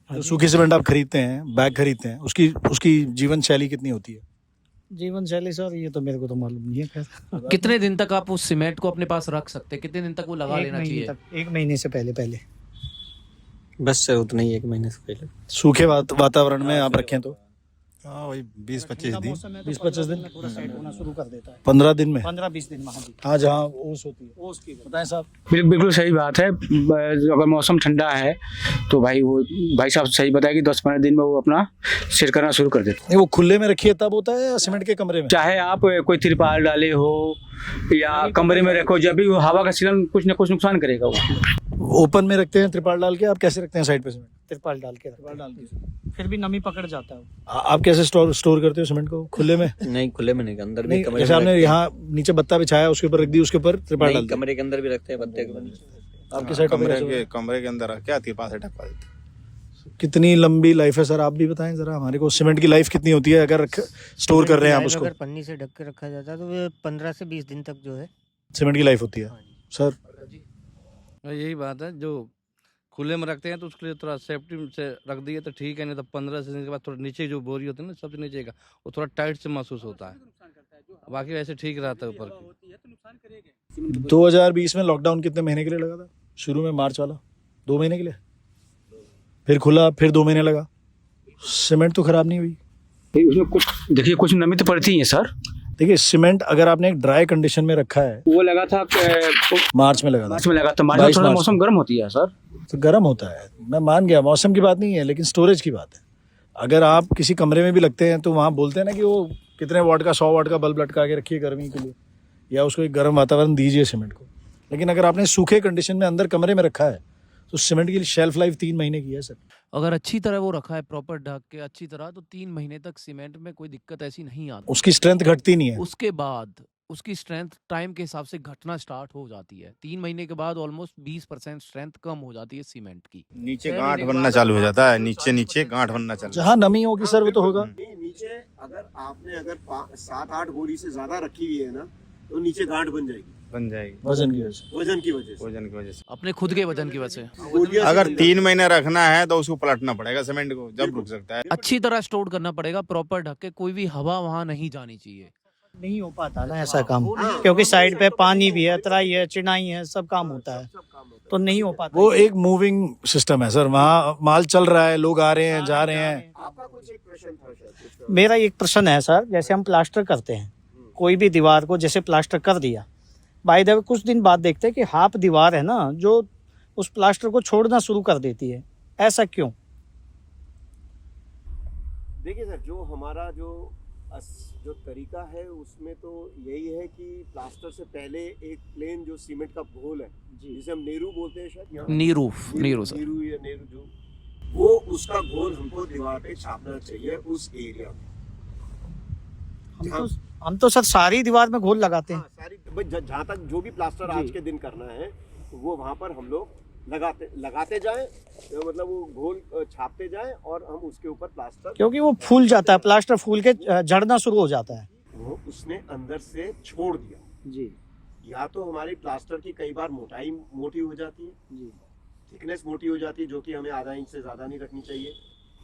तो सूखी सीमेंट आप खरीदते हैं, बैग खरीदते हैं, उसकी जीवन शैली कितनी होती है? जीवन शैली सर ये तो मेरे को तो मालूम नहीं है। खैर कितने दिन तक आप उस सीमेंट को अपने पास रख सकते हैं? कितने दिन तक वो लगा लेना चाहिए? 1 महीने से पहले बस सर उतना ही, 1 महीने से पहले। सूखे वातावरण में आप रखें तो हाँ वही 20-25 दिन। 20-25 दिन थोड़ा सेट होना शुरू कर देता है। 15 दिन में, 15-20 दिन में। हाँ जहाँ ओस होती है, ओस की बताएं साहब। बिल्कुल सही बात है। अगर मौसम ठंडा है तो भाई साहब सही बताया कि 10-15 दिन में वो अपना सेट करना शुरू कर देते हैं। नहीं वो खुले में रखिए तब होता है या सीमेंट के कमरे में? चाहे आप कोई तिरपाल डाले हो या कमरे में रखो, जब भी वो हवा का सिलन कुछ न कुछ नुकसान करेगा। वो ओपन में रखते हैं त्रिपाल डाल के, आप कैसे रखते हैं साइड पे सीमेंट? तिरपाल डाल के फिर भी नमी पकड़ जाता है। आप कैसे स्टोर करते हो सीमेंट को? खुले में? नहीं खुले में नहीं, अंदर भी नहीं, कमरे जैसे में आपने यहाँ नीचे बत्ता बिछाया, उसके ऊपर रख दी, उसके ऊपर त्रिपाल डाल दी। कमरे के अंदर भी रखते हैं बत्ते के। आपके साइड कमरे के अंदर क्या तिरपाल से ढकवा देते। कितनी लंबी लाइफ है सर, आप भी बताएं जरा हमारे को। सीमेंट की लाइफ कितनी होती है अगर स्टोर कर रहे हैं आप उसको? अगर पन्नी से ढक के रखा जाता है तो वो 15 से 20 दिन तक जो है सीमेंट की लाइफ होती है। सर यही बात है, जो खुले में रखते हैं तो उसके लिए थोड़ा सेफ्टी से रख दिए तो ठीक है, नहीं तो 15 से दिन के बाद थोड़ा नीचे जो बोरी होती है ना, सबसे नीचे का, वो थोड़ा टाइट से महसूस होता है। बाकी वैसे ठीक रहता है ऊपर की। 2020 में लॉकडाउन कितने महीने के लिए लगा था? शुरू में मार्च वाला 2 महीने के लिए, फिर खुला, फिर 2 महीने लगा। सीमेंट तो खराब नहीं हुई? उसमें कुछ देखिए, कुछ नमी तो पड़ती है सर, देखिए सीमेंट अगर आपने एक ड्राई कंडीशन में रखा है, वो लगा था मार्च में लगा था, मार्च में लगा था। मार्च में 22 थोड़ा मार्च मौसम गर्म होती है सर। तो गर्म होता है, मैं मान गया, मौसम की बात नहीं है, लेकिन स्टोरेज की बात है। अगर आप किसी कमरे में भी लगते हैं तो वहाँ बोलते हैं ना कि वो कितने वाट का 100 वाट का बल्ब लटका के रखिए गर्मी के लिए, या उसको एक गर्म वातावरण दीजिए सीमेंट को। लेकिन अगर आपने सूखे कंडीशन में अंदर कमरे में रखा है तो सीमेंट की शेल्फ लाइफ 3 महीने की है सर। अगर अच्छी तरह वो रखा है प्रॉपर ढक के अच्छी तरह, तो 3 महीने तक सीमेंट में कोई दिक्कत ऐसी नहीं आती। उसकी स्ट्रेंथ घटती नहीं है। उसके बाद उसकी स्ट्रेंथ टाइम के हिसाब से घटना स्टार्ट हो जाती है। 3 महीने के बाद ऑलमोस्ट 20% स्ट्रेंथ कम हो जाती है सीमेंट की। नीचे गांठ बनना चालू हो जाता है, नीचे गांठ बनना चालू। जहाँ नमी होगी सर वो तो होगा। नीचे अगर आपने 7-8 बोरी से ज्यादा रखी हुई है ना, तो नीचे गांठ बन जाएगी वजन की वजह से। वजन की वजह से अपने खुद के वजन की वजह से। अगर 3 महीने रखना है तो उसको पलटना पड़ेगा सीमेंट को, जब रुक सकता है। अच्छी तरह स्टोर करना पड़ेगा प्रॉपर ढक के, कोई भी हवा वहाँ नहीं जानी चाहिए। नहीं हो पाता ना ऐसा काम, क्योंकि साइड पे पानी भी है, तराई है, चिनाई है, सब काम होता है, तो नहीं हो पाता। वो एक मूविंग सिस्टम है सर, वहाँ माल चल रहा है, लोग आ रहे हैं जा रहे हैं। मेरा एक प्रश्न है सर, जैसे हम प्लास्टर करते हैं कोई भी दीवार को, जैसे प्लास्टर कर दिया, बाय द वे कुछ दिन बाद देखते हैं कि हाफ दीवार है ना जो उस प्लास्टर को छोड़ना शुरू कर देती है, ऐसा क्यों? देखिए सर, जो हमारा जो तरीका है उसमें तो यही है कि प्लास्टर से पहले एक प्लेन जो सीमेंट का घोल है, जिसे हम नीरू बोलते हैं शायद, नीरू सर, नीरू या नीरू जो, वो उसका घोल हमको दीवार पे छापना चाहिए उस एरिया में। हम तो सर सारी दीवार में घोल लगाते हैं। सारी जहाँ तक जो भी प्लास्टर आज के दिन करना है वो वहाँ पर हम लोग लगाते जाएं, मतलब वो घोल छापते जाएं और हम उसके ऊपर प्लास्टर, क्योंकि वो फूल जाता है, प्लास्टर फूल के झड़ना शुरू हो जाता है। वो उसने अंदर से छोड़ दिया जी। या तो हमारी प्लास्टर की कई बार मोटाई मोटी हो जाती है जी, थिकनेस मोटी हो जाती है, जो कि हमें आधा इंच से ज़्यादा नहीं रखनी चाहिए,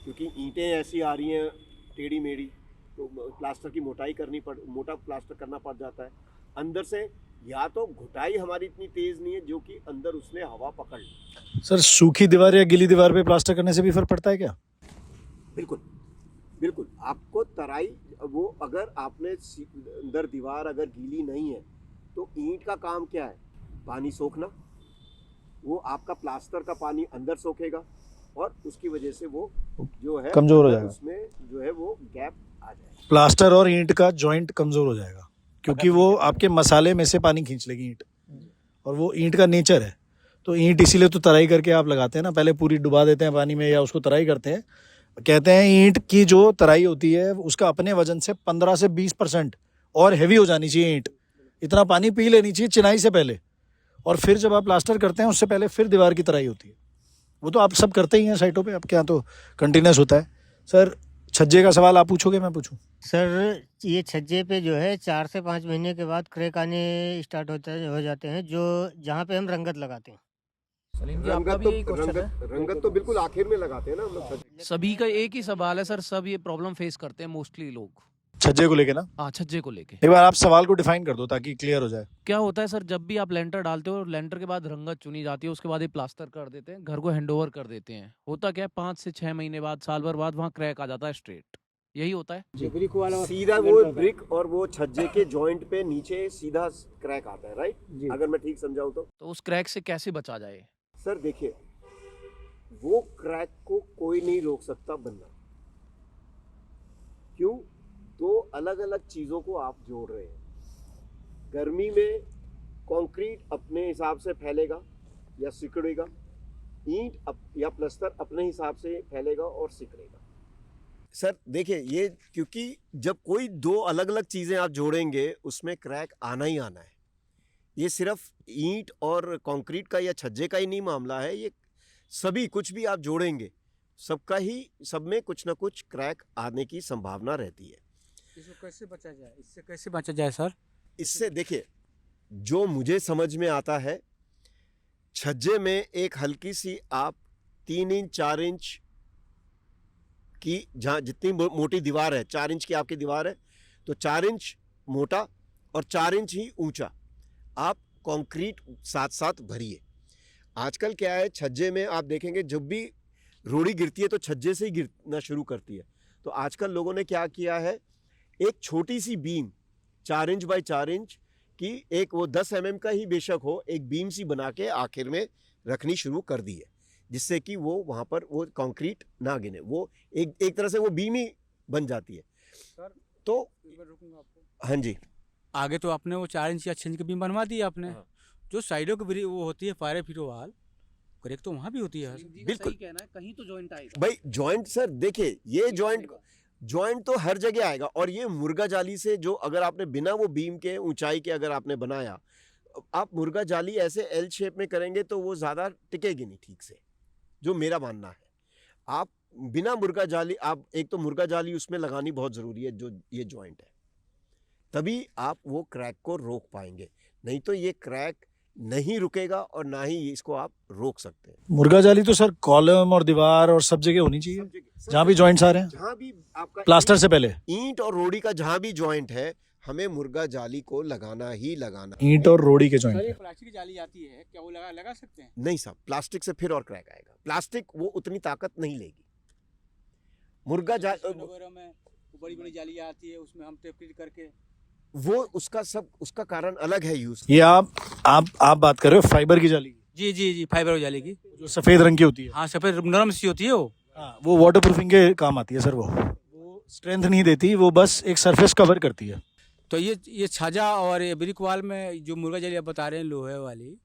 क्योंकि ईंटें ऐसी आ रही हैं टेढ़ी मेढ़ी, तो प्लास्टर की मोटा प्लास्टर करना पड़ जाता है अंदर से। या तो घुटाई हमारी इतनी तेज नहीं है जो कि अंदर उसने हवा पकड़ ली। सर सूखी दीवार या गीली दीवार पे प्लास्टर करने से भी फर्क पड़ता है क्या? बिल्कुल आपको तराई, वो अगर आपने अंदर दीवार अगर गीली नहीं है तो ईंट का काम क्या है, पानी सोखना, वो आपका प्लास्टर का पानी अंदर सोखेगा और उसकी वजह से वो जो है कमजोर हो जाएगा, उसमें जो है वो गैप आ जाएगा, प्लास्टर और ईंट का जॉइंट कमजोर हो जाएगा, क्योंकि वो आपके मसाले में से पानी खींच लेगी ईंट, और वो ईंट का नेचर है। तो ईंट इसीलिए तो तराई करके आप लगाते हैं ना, पहले पूरी डुबा देते हैं पानी में या उसको तराई करते हैं। कहते हैं ईंट की जो तराई होती है उसका अपने वजन से 15 से 20% और हैवी हो जानी चाहिए ईंट, इतना पानी पी लेनी चाहिए चिनाई से पहले, और फिर जब आप प्लास्टर करते हैं उससे पहले फिर दीवार की तराई होती है। वो तो आप सब करते ही हैं साइटों पे, आपके यहाँ तो कंटिन्यूस होता है। सर छज्जे का सवाल आप पूछोगे मैं पूछूं? सर ये छज्जे पे जो है 4 से 5 महीने के बाद क्रैक आने स्टार्ट हो जाते हैं, जो जहाँ पे हम रंगत लगाते हैं। रंगत तो बिल्कुल आखिर में लगाते हैं ना हम लोग। सभी का एक ही सवाल है सर, सब ये प्रॉब्लम फेस करते हैं मोस्टली लोग छज्जे को लेके ना। हाँ, छज्जे को लेके एक बार आप सवाल को डिफाइन कर दो ताकि क्लियर हो जाए। क्या होता है सर, जब भी आप लेंटर डालते हो, लेंटर के बाद रंगत चुनी जाती है, उसके बाद ये प्लास्टर कर देते हैं, घर को हैंडओवर कर देते हैं। होता क्या है 5 से 6 महीने बाद, साल भर बाद वहाँ क्रैक आ जाता है स्ट्रेट, यही होता है सीधा वो ब्रिक और वो छज्जे के जॉइंट पे नीचे सीधा क्रैक आता है, राइट? अगर मैं ठीक समझाऊं तो उस क्रैक से कैसे बचा जाए? सर देखिए, वो क्रैक को कोई नहीं रोक सकता बनना। क्यों? दो अलग अलग चीजों को आप जोड़ रहे हैं। गर्मी में कंक्रीट अपने हिसाब से फैलेगा या सिकुड़ेगा, ईंट या प्लास्टर अपने हिसाब से फैलेगा और सिकुड़ेगा। सर देखिए, ये क्योंकि जब कोई दो अलग अलग चीजें आप जोड़ेंगे उसमें क्रैक आना ही आना है। ये सिर्फ ईंट और कंक्रीट का या छज्जे का ही नहीं मामला है, ये सभी कुछ भी आप जोड़ेंगे सब में कुछ ना कुछ क्रैक आने की संभावना रहती है। इससे कैसे बचा जाए सर? इससे देखिए, जो मुझे समझ में आता है, छज्जे में एक हल्की सी आप 3 इंच 4 इंच की, जहाँ जितनी मोटी दीवार है, 4 इंच की आपकी दीवार है तो 4 इंच मोटा और 4 इंच ही ऊंचा आप कंक्रीट साथ साथ भरिए। आजकल क्या है, छज्जे में आप देखेंगे जब भी रोड़ी गिरती है तो छज्जे से ही गिरना शुरू करती है। तो आजकल लोगों ने क्या किया है, एक छोटी सी बीम 4 इंच बाय 4 इंच की एक वो 10 mm का ही बेशक हो, एक बीम सी बना के आखिर में रखनी शुरू कर दी है, जिससे कि वो वहाँ पर वो कंक्रीट ना गिने, वो एक तरह से वो बीम ही बन जाती है। तो हाँ जी, आगे तो आपने वो 4 इंच या 6 इंच की बीम बनवा दी आपने। हाँ। जो साइडों की वो होती है फायर फीट वाल, करेक्ट, तो वहाँ भी होती है। बिल्कुल कहना है, कहीं तो जॉइंट आएगा भाई। जॉइंट सर देखिए, ये जॉइंट तो हर जगह आएगा। और ये मुर्गा जाली से जो अगर आपने बिना वो बीम के ऊंचाई के अगर आपने बनाया, आप मुर्गा जाली ऐसे एल शेप में करेंगे तो वो ज़्यादा टिकेगी नहीं ठीक से, जो मेरा मानना है। आप बिना मुर्गा जाली, आप एक तो मुर्गा जाली उसमें लगानी बहुत ज़रूरी है, जो ये जॉइंट है, तभी आप वो क्रैक को रोक पाएंगे। नहीं तो ये क्रैक नहीं रुकेगा और ना ही इसको आप रोक सकते हैं। मुर्गा जाली तो सर कॉलम और दीवार और सब जगह होनी चाहिए, जहाँ भी जॉइंट्स आ रहे हैं, जहाँ भी आपका प्लास्टर से पहले ईंट और रोड़ी का जहाँ भी जॉइंट है, हमें मुर्गा जाली को लगाना ही लगाना। ईंट और रोड़ी के सर ये जॉइंट। प्लास्टिक की जाली आती है, क्या वो लगा सकते हैं? नहीं साहब, प्लास्टिक से फिर और क्रैक आएगा। प्लास्टिक वो उतनी ताकत नहीं लेगी। मुर्गा जाली वगैरह में बड़ी बड़ी जाली आती है, उसमें हम टेप करके वो उसका कारण अलग है यूज। ये आप बात कर रहे हो फाइबर की जाली की? जी फाइबर जाली की, जो सफेद रंग की होती है। हाँ सफेद नरम सी होती है वो। हाँ, वो वाटर प्रूफिंग के काम आती है सर। वो स्ट्रेंथ नहीं देती, वो बस एक सरफेस कवर करती है। तो ये छाजा और ये ब्रिक वाल में जो मुर्गा जाली आप बता रहे हैं लोहे वाली,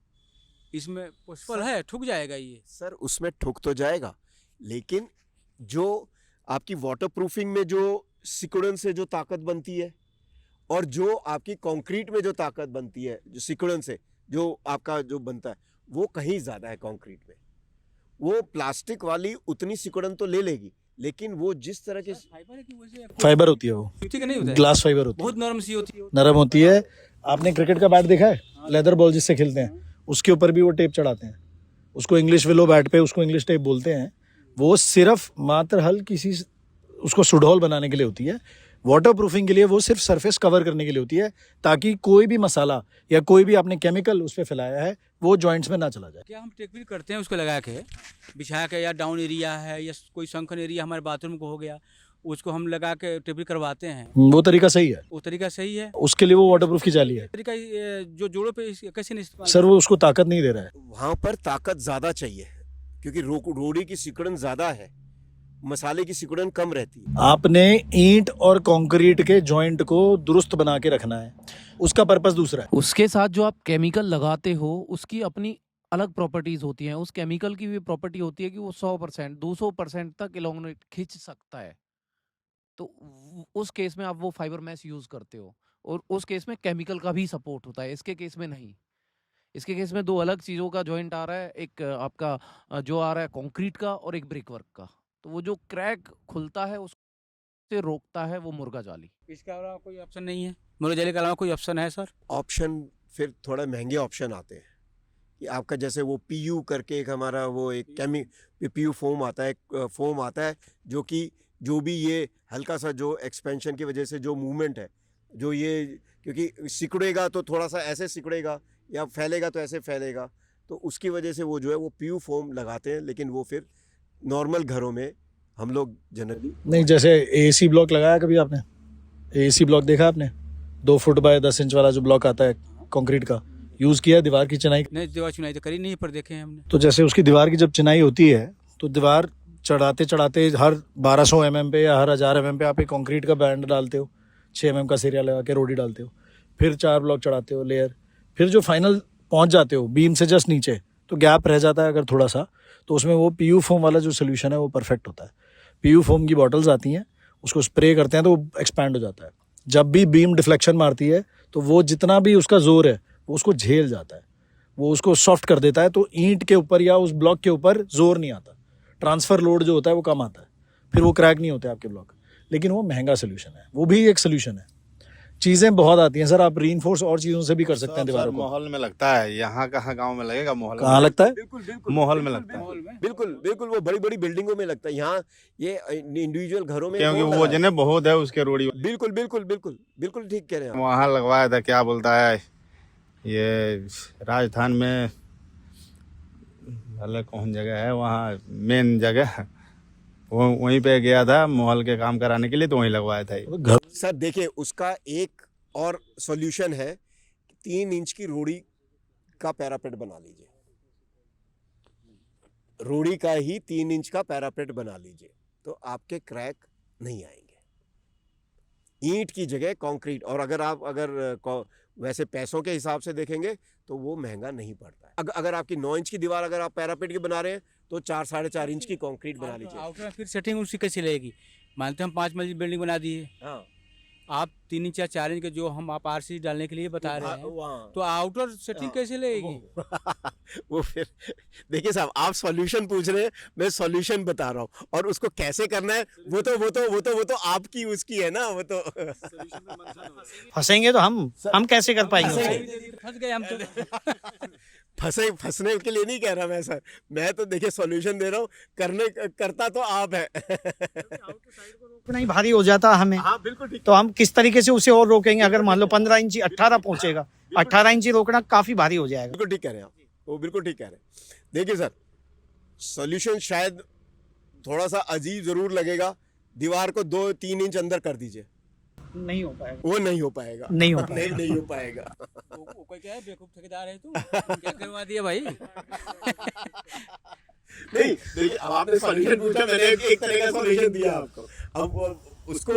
इसमें पॉसिबल है ठुक जाएगा ये? सर उसमें ठुक तो जाएगा, लेकिन जो आपकी वाटर प्रूफिंग में जो सिकुड़न से जो ताकत बनती है और जो आपकी कंक्रीट में जो ताकत बनती है, जो सिकुड़न से जो आपका जो बनता है, वो कहीं ज़्यादा है कंक्रीट में। वो प्लास्टिक वाली उतनी सिकुड़न तो ले लेगी, लेकिन वो जिस तरह के फाइबर होती है, वो ठीक नहीं होता है, ग्लास फाइबर होती बहुत नरम सी होती है। है, नरम होती है। आपने क्रिकेट का बैट देखा है, लेदर बॉल जिससे खेलते हैं, उसके ऊपर भी वो टेप चढ़ाते हैं। उसको इंग्लिश विलो बैट पे उसको इंग्लिश टेप बोलते हैं। वो सिर्फ मात्र हल्की सी उसको सुडौल बनाने के लिए होती है। वाटर प्रूफिंग के लिए वो सिर्फ सरफेस कवर करने के लिए होती है, ताकि कोई भी मसाला या कोई भी आपने केमिकल उस पर फैलाया है वो जॉइंट्स में ना चला जाए। क्या हम टेक करते हैं उसको लगा के बिछा के, या डाउन एरिया है या कोई संकन एरिया हमारे बाथरूम को हो गया, उसको हम लगा के टेप करवाते हैं। वो तरीका सही है, वो तरीका सही है। उसके लिए वो वाटर प्रूफ की जाली है। तरीका जो जोड़ों पे कैसे नहीं इस्तेमाल? सर वो उसको ताकत नहीं दे रहा है। वहाँ पर ताकत ज़्यादा चाहिए, क्योंकि रोड़ी की सिकुड़न ज़्यादा है, मसाले की सिकुड़न कम रहती है। आपने ईंट और कंक्रीट के जॉइंट को दुरुस्त बना के रखना है, उसका पर्पस दूसरा है। उसके साथ जो आप केमिकल लगाते हो उसकी अपनी अलग प्रॉपर्टीज होती हैं। उस केमिकल की भी प्रॉपर्टी होती है कि वो 100% 200% तक इलास्टिक खींच सकता है। तो उस केस में आप वो फाइबर मैश यूज करते हो, और उस केस में केमिकल का भी सपोर्ट होता है। इसके केस में नहीं। इसके केस में दो अलग चीज़ों का जॉइंट आ रहा है, एक आपका जो आ रहा है कंक्रीट का और एक ब्रिक वर्क का। तो वो जो क्रैक खुलता है उससे रोकता है वो मुर्गा जाली। इसके अलावा कोई ऑप्शन नहीं है? मुर्गा जाली के अलावा कोई ऑप्शन है सर? ऑप्शन फिर थोड़ा महंगे ऑप्शन आते हैं कि आपका जैसे वो पीयू करके एक हमारा वो एक पीयू फोम आता है, जो कि जो भी ये हल्का सा जो एक्सपेंशन की वजह से जो मूवमेंट है, जो ये क्योंकि सिकुड़ेगा तो थोड़ा सा ऐसे सिकुड़ेगा या फैलेगा तो ऐसे फैलेगा, तो उसकी वजह से वो जो है वो पीयू फोम लगाते हैं। लेकिन वो फिर नॉर्मल घरों में हम लोग जनरली नहीं, जैसे एसी ब्लॉक लगाया कभी आपने? एसी ब्लॉक देखा आपने? 2 फुट बाय 10 इंच वाला जो ब्लॉक आता है कंक्रीट का, यूज किया दीवार की चिनाई? नहीं, दीवार चिनाई तो करी नहीं, पर देखे हैं हमने। तो जैसे उसकी दीवार की जब चिनाई होती है तो दीवार चढ़ाते चढ़ाते हर 1200 mm पे या हर 1000 mm पे आप एक कंक्रीट का बैंड डालते हो, 6 mm का सिरिया लगा के रोडी डालते हो, फिर 4 ब्लॉक चढ़ाते हो लेयर, फिर जो फाइनल पहुंच जाते हो बीम से जस्ट नीचे, तो गैप रह जाता है अगर थोड़ा सा, तो उसमें वो पीयू फोम वाला जो सोल्यूशन है वो परफेक्ट होता है। पीयू फोम की बॉटल्स आती हैं, उसको स्प्रे करते हैं तो वो एक्सपैंड हो जाता है। जब भी बीम डिफ्लेक्शन मारती है तो वो जितना भी उसका जोर है वो उसको झेल जाता है, वो उसको सॉफ्ट कर देता है। तो ईंट के ऊपर या उस ब्लॉक के ऊपर जोर नहीं आता, ट्रांसफर लोड जो होता है वो कम आता है, फिर वो क्रैक नहीं होते आपके ब्लॉक। लेकिन वो महंगा सोल्यूशन है, वो भी एक सोल्यूशन है। चीज़ें बहुत आती हैं सर, आप रीइंफोर्स और चीज़ों से भी कर सकते हैं दीवारों को। माहौल में लगता है, यहाँ कहाँ गांव में लगेगा? माहौल कहाँ लगता है? माहौल में लगता है, बिल्कुल वो बड़ी बड़ी बिल्डिंगों में लगता है। यहाँ ये इंडिविजुअल घरों में क्योंकि वो जने बहुत है उसके रोड़ी। बिल्कुल ठीक कह रहे हैं। वहाँ लगवाया था, क्या बोलता है ये, राजस्थान में अलग कौन जगह है वहाँ, मेन जगह वो वहीं पे गया था माहौल के काम कराने के लिए, तो वहीं लगवाया था। सर देखिए, उसका एक और सॉल्यूशन है, 3 इंच की रोड़ी का पैरापेट बना लीजिए, रोड़ी का ही 3 इंच का पैरापेट बना लीजिए, तो आपके क्रैक नहीं आएंगे। ईंट की जगह कंक्रीट, और अगर वैसे पैसों के हिसाब से देखेंगे तो वो महंगा नहीं पड़ता है। अगर आपकी 9 इंच की दीवार अगर आप पैरापेट की बना रहे हैं तो 4-4.5 इंच की कंक्रीट बना लीजिए। आउटर में फिर सेटिंग उसकी कैसी रहेगी? मानते हम 5 मंजिल बिल्डिंग बना दी है, हाँ, आप 3 इंच या 4 इंच के जो हम आप आरसी डालने के लिए बता रहे हैं, तो आउटर सेटिंग कैसे लगेगी? वो फिर देखिए साहब, आप सॉल्यूशन पूछ रहे हैं, मैं सॉल्यूशन बता रहा हूँ, और उसको कैसे करना है वो तो आपकी उसकी है ना, वो तो फंसेंगे तो हम कैसे कर पाएंगे उसे? फंस गए हम तो। फंसने के लिए नहीं कह रहा मैं सर, मैं तो देखिए सॉल्यूशन दे रहा हूँ, करता तो आप है। इतना ही भारी हो जाता हमें। हाँ बिल्कुल ठीक। तो हम किस तरीके से उसे और रोकेंगे? अगर मान लो 15 इंची 18 पहुंचेगा, 18 इंची रोकना काफी भारी हो जाएगा। बिल्कुल ठीक कह रहे हैं आप, वो बिल्कुल ठीक कह रहे हैं। देखिए सर, सॉल्यूशन शायद थोड़ा सा अजीब जरूर लगेगा, दीवार को 2-3 इंच अंदर कर दीजिए, नहीं हो पाएगा, वो नहीं हो पाएगा, नहीं हो पाएगा। नहीं हो पाएगा। वो कोई क्या है, बेवकूफ ठेकेदार है तू, क्या करवा दिया भाई? नहीं देखिए, अब आपने सॉल्यूशन पूछा, मैंने एक तरह का सॉल्यूशन दिया आपको, अब उसको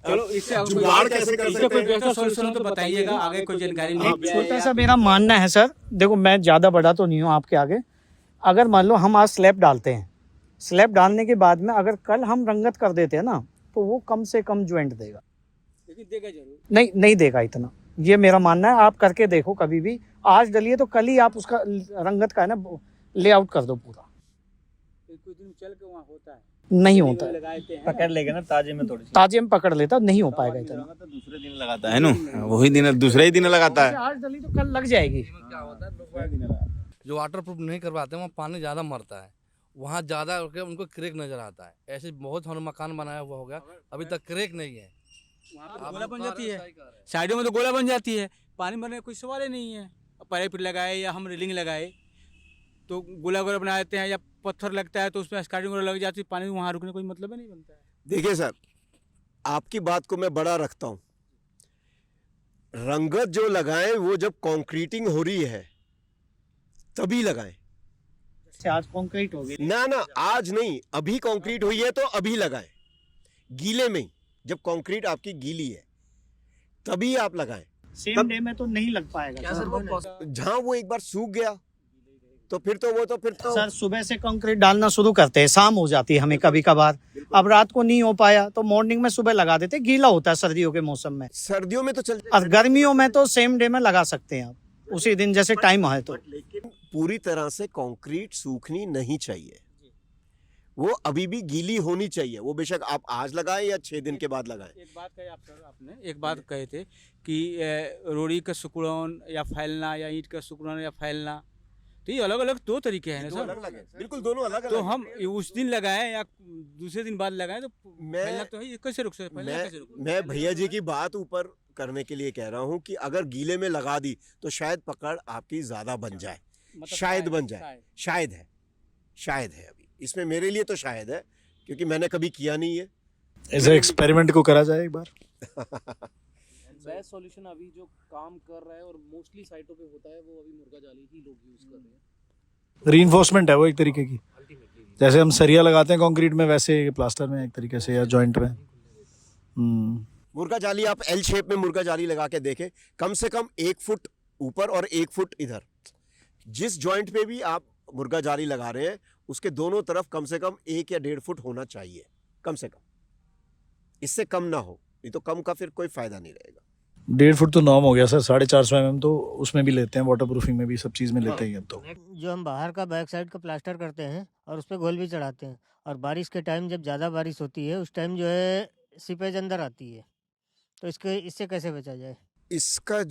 चलो इससे जुगाड़ कैसे कर सकते कोई हैं? बेहतर सॉल्यूशन तो बताइएगा, आगे कोई जानकारी नहीं। छोटा सा मेरा मानना है सर, देखो मैं ज़्यादा बड़ा तो नहीं हूँ आपके आगे। अगर मान लो हम आज स्लैब डालते हैं, स्लैब डालने के बाद में अगर कल हम रंगत कर देते हैं ना, तो वो कम से कम ज्वाइंट देगा, लेकिन देगा जरूर। नहीं देगा इतना, ये मेरा मानना है। आप करके देखो कभी भी, आज डलिए तो कल ही आप उसका रंगत का है ना लेआउट कर दो पूरा। कुछ दिन चल के वहाँ होता है, नहीं होता है, लगाते हैं पकड़ लेगा ना ताजे में, थोड़ी ताजे में पकड़ लेता, नहीं हो पाएगा इतना। तो दूसरे दिन लगाता है ना, वही दिन दूसरे ही दिन लगाता है। आज डली तो कल लग जाएगी। क्या होता है, जो वाटर प्रूफ नहीं करवाते हैं वहाँ पानी ज़्यादा मरता है, वहाँ ज़्यादा उनको क्रेक नजर आता है। ऐसे बहुत हमने मकान बनाया हुआ होगा, अभी तक क्रेक नहीं है, वहाँ पे गोला बन जाती है, साइडों में तो गोला बन जाती है, पानी भरने का कोई सवाल ही नहीं है। पाइप लगाए या हम रेलिंग लगाए तो गोला गोला बना देते हैं, या पत्थर लगता है तो उसमें स्कार्टिंग गोला लग जाती है, पानी वहाँ रुकने कोई मतलब ही नहीं बनता है। देखिए सर, आपकी बात को मैं बड़ा रखता हूँ, रंगत जो लगाएं वो जब कंक्रीटिंग हो रही है तभी लगाएं। आज कंक्रीट हो गई ना, आज नहीं, अभी कंक्रीट हुई है तो अभी लगाएं, गीले में ही, जब कंक्रीट आपकी गीली है तभी आप लगाएं। सेम डे में तो नहीं लग पाएगा जहां वो एक बार सूख गया तो फिर तो सर सुबह से कंक्रीट डालना शुरू करते हैं, शाम हो जाती है हमें कभी कभार, अब रात को नहीं हो पाया तो मॉर्निंग में सुबह लगा देते, गीला होता है सर्दियों के मौसम में। सर्दियों में तो चल, और गर्मियों में तो सेम डे में लगा सकते हैं आप, उसी दिन जैसे टाइम है तो। लेकिन पूरी तरह से कंक्रीट सूखनी नहीं चाहिए, वो अभी भी गीली होनी चाहिए, वो बेशक आप आज लगाएं या 6 दिन के बाद लगाएं। एक बात कही आप सर, आपने एक बात कहे थे कि रोड़ी का सिकुड़न या फैलना या ईंट का सिकुड़न या फैलना, तो ये अलग अलग 2 तरीके हैं ना सर। अलग है, बिल्कुल दोनों अलग तो हम उस दिन लगाएं या दूसरे दिन बाद लगाएं तो फैलना तो है, ये कैसे रुक सकते? मैं भैया जी की बात ऊपर करने के लिए कह रहा हूँ कि अगर गीले में लगा दी तो शायद पकड़ आपकी ज्यादा बन जाए, शायद बन जाए, शायद है अभी इसमें, मेरे लिए तो शायद है क्योंकि मैंने कभी किया नहीं है। ऐसे एक्सपेरिमेंट को करा जाए एक बार। बेस्ट सॉल्यूशन अभी जो काम कर रहा है और मोस्टली साइटों पे होता है, वो अभी मुर्गा जाली ही लोग यूज कर रहे हैं। रीइंफोर्समेंट है वो एक तरीके की, जैसे हम सरिया लगाते हैं कंक्रीट में, वैसे प्लास्टर में एक तरीके से या जॉइंट में। मुर्गा जाली आप एल शेप में मुर्गा जाली लगा के देखें, कम से कम 1 फुट ऊपर और 1 फुट इधर, जिस जॉइंट पे भी आप मुर्गा जाली लगा रहे हैं उसके दोनों तरफ कम से कम 1 या 1.5 फुट होना चाहिए, कम से कम, इससे कम ना हो, नहीं तो कम का फिर कोई फायदा नहीं रहेगा। 1.5 फुट तो नॉर्म हो गया सर, 450 mm तो उसमें भी लेते हैं, वाटर प्रूफिंग में भी सब चीज़ में लेते हैं। अब तो जो हम बाहर का बैक साइड का प्लास्टर करते हैं और उस पर गोल भी चढ़ाते हैं, और बारिश के टाइम जब ज़्यादा बारिश होती है उस टाइम जो है सीपेज अंदर आती है, तो इससे कैसे बचा जाए? इसका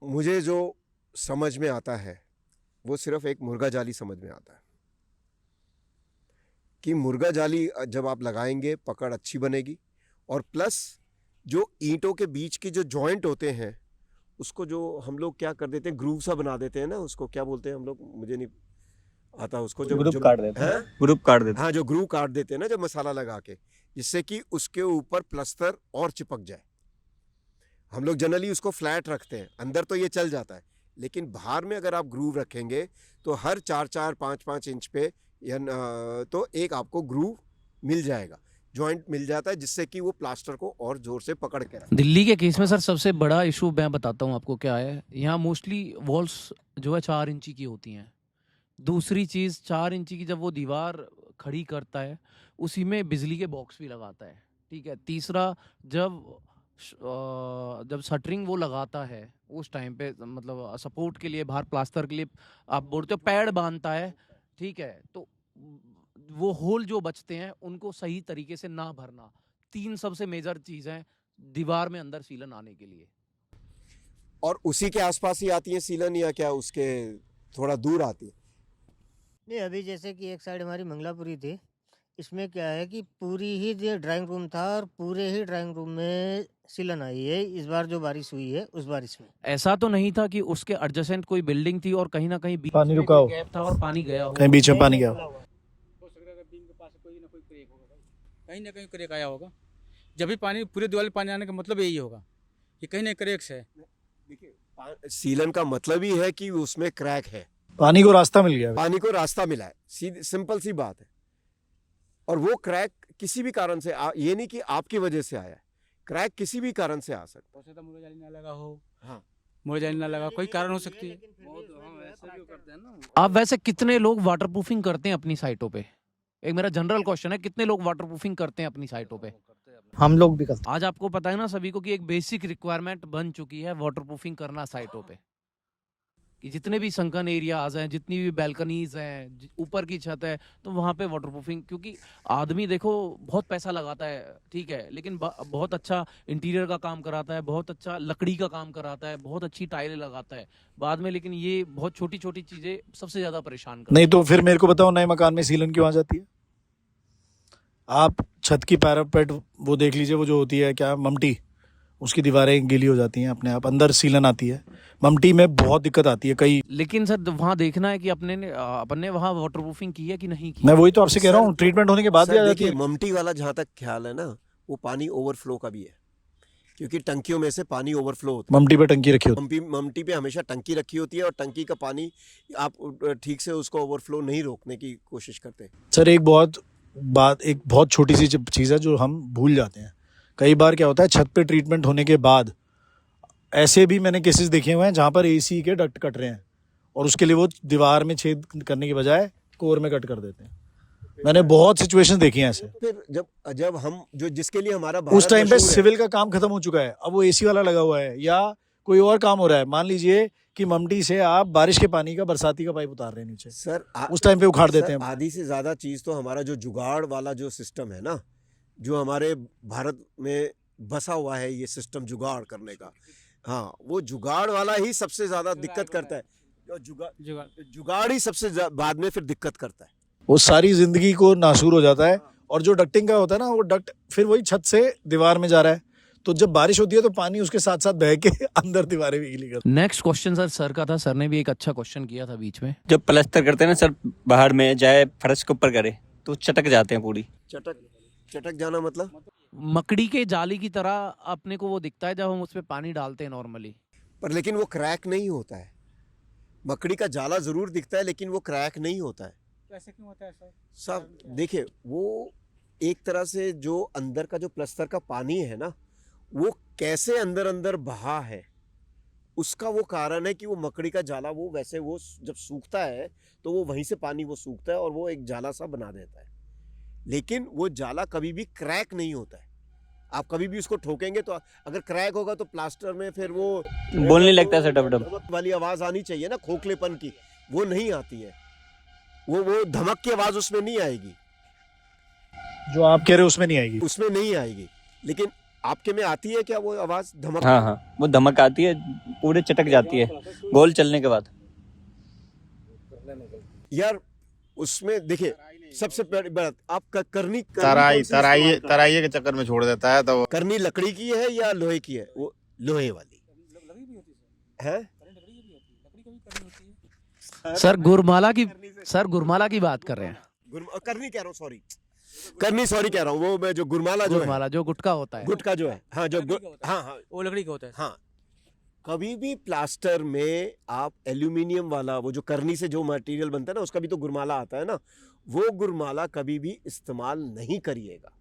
मुझे जो समझ में आता है वो सिर्फ एक मुर्गा जाली समझ में आता है कि मुर्गा जाली जब आप लगाएंगे पकड़ अच्छी बनेगी, और प्लस जो ईंटों के बीच के जो जॉइंट होते हैं उसको जो हम लोग क्या कर देते हैं, ग्रूव सा बना देते हैं ना, उसको क्या बोलते हैं हम लोग, मुझे नहीं आता उसको, जो ग्रुप काट देते हैं, ग्रुप काट देते हैं। हाँ, जो ग्रूव काट देते हैं ना, जो मसाला लगा के, जिससे कि उसके ऊपर प्लास्टर और चिपक जाए। हम लोग जनरली उसको फ्लैट रखते हैं, अंदर तो ये चल जाता है, लेकिन बाहर में अगर आप ग्रूव रखेंगे तो हर 4-4, 5-5 इंच पे या तो एक आपको ग्रूव मिल जाएगा, जॉइंट मिल जाता है, जिससे कि वो प्लास्टर को और जोर से पकड़ के रखे। दिल्ली के केस में सर सबसे बड़ा इशू मैं बताता हूँ आपको क्या है। यहाँ मोस्टली वॉल्स जो है 4 इंची की होती हैं। दूसरी चीज़ 4 इंची की जब वो दीवार खड़ी करता है उसी में बिजली के बॉक्स भी लगाता है, ठीक है। तीसरा जब शटरिंग वो लगाता है उस टाइम पे मतलब सपोर्ट के लिए बाहर प्लास्टर के लिए आप बोलते हो पैड बांधता है, ठीक है। तो वो होल जो बचते हैं उनको सही तरीके से ना भरना, 3 सबसे मेजर चीज़ हैं दीवार में अंदर सीलन आने के लिए। और उसी के आसपास ही आती है सीलन या क्या उसके थोड़ा दूर आती है? नहीं, अभी जैसे कि एक साइड हमारी मंगलापुरी थी, इसमें क्या है कि पूरी ही जो ड्राइंग रूम था और पूरे ही ड्राइंग रूम में सीलन आई है इस बार जो बारिश हुई है उस बारिश में। ऐसा तो नहीं था कि उसके एडजेसेंट कोई बिल्डिंग थी और कहीं ना कहीं बीच पानी में रुका कोई हो, गैप था और पानी गया हो, कहीं बीच में पानी गया हो। हो सकता है बीम के पास कोई ना कोई क्रेक होगा भाई, कहीं ना कहीं क्रेक आया होगा। जब भी पानी पूरे दीवार में पानी आने का मतलब यही होगा कि कहीं ना क्रेक्स है। देखिए सीलन का मतलब ही है कि उसमें क्रैक है, पानी को रास्ता मिल गया। पानी को रास्ता मिला है, सिंपल सी बात है। और वो क्रैक किसी भी कारण से ये नहीं कि आपकी वजह से आया है, क्रैक किसी भी कारण से आ सकता है। हो सकता है मुरझाने ना लगा हो, हाँ मुरझाने ना लगा, कोई कारण हो सकती है। आप वैसे कितने लोग वाटरप्रूफिंग करते हैं अपनी साइटों पे? एक मेरा जनरल क्वेश्चन है, कितने लोग वाटरप्रूफिंग करते हैं अपनी साइटों पे? हम लोग भी करते आज आपको पता है ना सभी को कि एक बेसिक रिक्वायरमेंट बन चुकी है वाटरप्रूफिंग करना साइटों पे, कि जितने भी संकन एरियाज हैं, जितनी भी बैल्कनीज हैं, ऊपर की छत है, तो वहाँ पे वाटरप्रूफिंग, क्योंकि आदमी देखो बहुत पैसा लगाता है, ठीक है, लेकिन बहुत अच्छा इंटीरियर का काम कराता है, बहुत अच्छा लकड़ी का काम कराता है, बहुत अच्छी टाइलें लगाता है बाद में, लेकिन ये बहुत छोटी छोटी चीज़ें सबसे ज़्यादा परेशान करती नहीं तो फिर मेरे को बताओ, नए मकान में सीलन क्यों आ जाती है? आप छत की पैरापेट वो देख लीजिए, वो जो होती है क्या ममटी, उसकी दीवारें गीली हो जाती हैं अपने आप, अंदर सीलन आती है। ममटी में बहुत दिक्कत आती है कई। लेकिन सर वहाँ देखना है कि अपने वहाँ वाटरप्रूफिंग की है कि नहीं की। मैं वही तो आपसे कह रहा हूँ, ट्रीटमेंट होने के बाद भी आ जाती है। ममटी वाला जहाँ तक ख्याल है ना, वो पानी ओवरफ्लो का भी है, क्योंकि टंकियों में से पानी ओवरफ्लो होता है। ममटी पे टंकी रखी होती है, ममटी पे हमेशा टंकी रखी होती है और टंकी का पानी आप ठीक से उसको ओवरफ्लो नहीं रोकने की कोशिश करते। सर एक बहुत छोटी सी चीज़ है जो हम भूल जाते हैं। कई बार क्या होता है, छत पे ट्रीटमेंट होने के बाद ऐसे भी मैंने केसेस देखे हुए हैं जहाँ पर एसी के डक्ट कट रहे हैं और उसके लिए वो दीवार में छेद करने की बजाय कोर में कट कर देते हैं। मैंने बहुत सिचुएशंस देखी हैं ऐसे। फिर जब हम जो जिसके लिए हमारा उस टाइम पे सिविल का काम खत्म हो चुका है, अब वो एसी वाला लगा हुआ है या कोई और काम हो रहा है। मान लीजिए कि ममटी से आप बारिश के पानी का, बरसाती का पाइप उतार रहे हैं नीचे, सर उस टाइम पे उखाड़ देते हैं। आधी से ज्यादा चीज तो हमारा जो जुगाड़ वाला जो सिस्टम है ना, जो हमारे भारत में बसा हुआ है ये सिस्टम जुगाड़ करने का, हाँ वो जुगाड़ वाला ही सबसे ज्यादा दिक्कत करता है। जुगाड़ ही सबसे बाद में फिर दिक्कत करता है। वो सारी जिंदगी को नासूर हो जाता है। और जो डक्टिंग का होता है ना, वो डक्ट फिर वही छत से दीवार में जा रहा है, तो जब बारिश होती है तो पानी उसके साथ साथ बह के अंदर दीवारें भी गीली करता है। नेक्स्ट क्वेश्चन सर का था, सर ने भी एक अच्छा क्वेश्चन किया था बीच में। जब प्लास्टर करते हैं ना सर, बाहर में चाहे फर्श के ऊपर करे तो चटक जाते हैं पूरी। चटक जाना मतलब मकड़ी के जाली की तरह अपने को वो दिखता है जब हम उस पे पानी डालते हैं नॉर्मली, पर लेकिन वो क्रैक नहीं होता है। मकड़ी का जाला जरूर दिखता है लेकिन वो क्रैक नहीं होता है। ऐसे क्यों होता है सर? सब देखिए, वो एक तरह से जो अंदर का जो प्लास्टर का पानी है ना, वो कैसे अंदर अंदर बहा है, उसका वो कारण है कि वो मकड़ी का जाला वो वैसे वो जब सूखता है तो वो वहीं से पानी वो सूखता है और वो एक जाला सा बना देता है। लेकिन वो जाला कभी भी क्रैक नहीं होता है। आप कभी भी उसको ठोकेंगे तो अगर क्रैक होगा तो प्लास्टर में फिर वो बोलने लगता है सर, डब डब वाली आवाज आनी चाहिए ना, खोखलेपन की, वो नहीं आती है। वो धमक की आवाज उसमें नहीं आएगी, जो आप कह रहे हो उसमें नहीं आएगी, उसमें नहीं आएगी। लेकिन आपके में आती है क्या वो आवाज धमक? हाँ, वो धमक आती है, पूरे चटक जाती है गोल चलने के बाद। यार उसमें देखिए, सबसे पहली बात, आप करनी तराई के चक्कर में छोड़ देता है। तो करनी लकड़ी की है या लोहे की है? वो लोहे वाली है। सर गुरमाला की बात कर रहे हैं। करनी कह रहा हूँ, सॉरी, करनी सॉरी कह रहा हूँ, वो मैं जो गुरमाला जो है, गुरमाला जो गुटका होता है, गुटका जो है, हाँ जो लकड़ी का होता है। हाँ हाँ वो लकड़ी का होता है। हाँ, कभी भी प्लास्टर में आप एल्यूमिनियम वाला वो जो करनी से जो मटेरियल बनता है ना, उसका भी तो गुरमाला आता है ना, वो गुरमाला कभी भी इस्तेमाल नहीं करिएगा।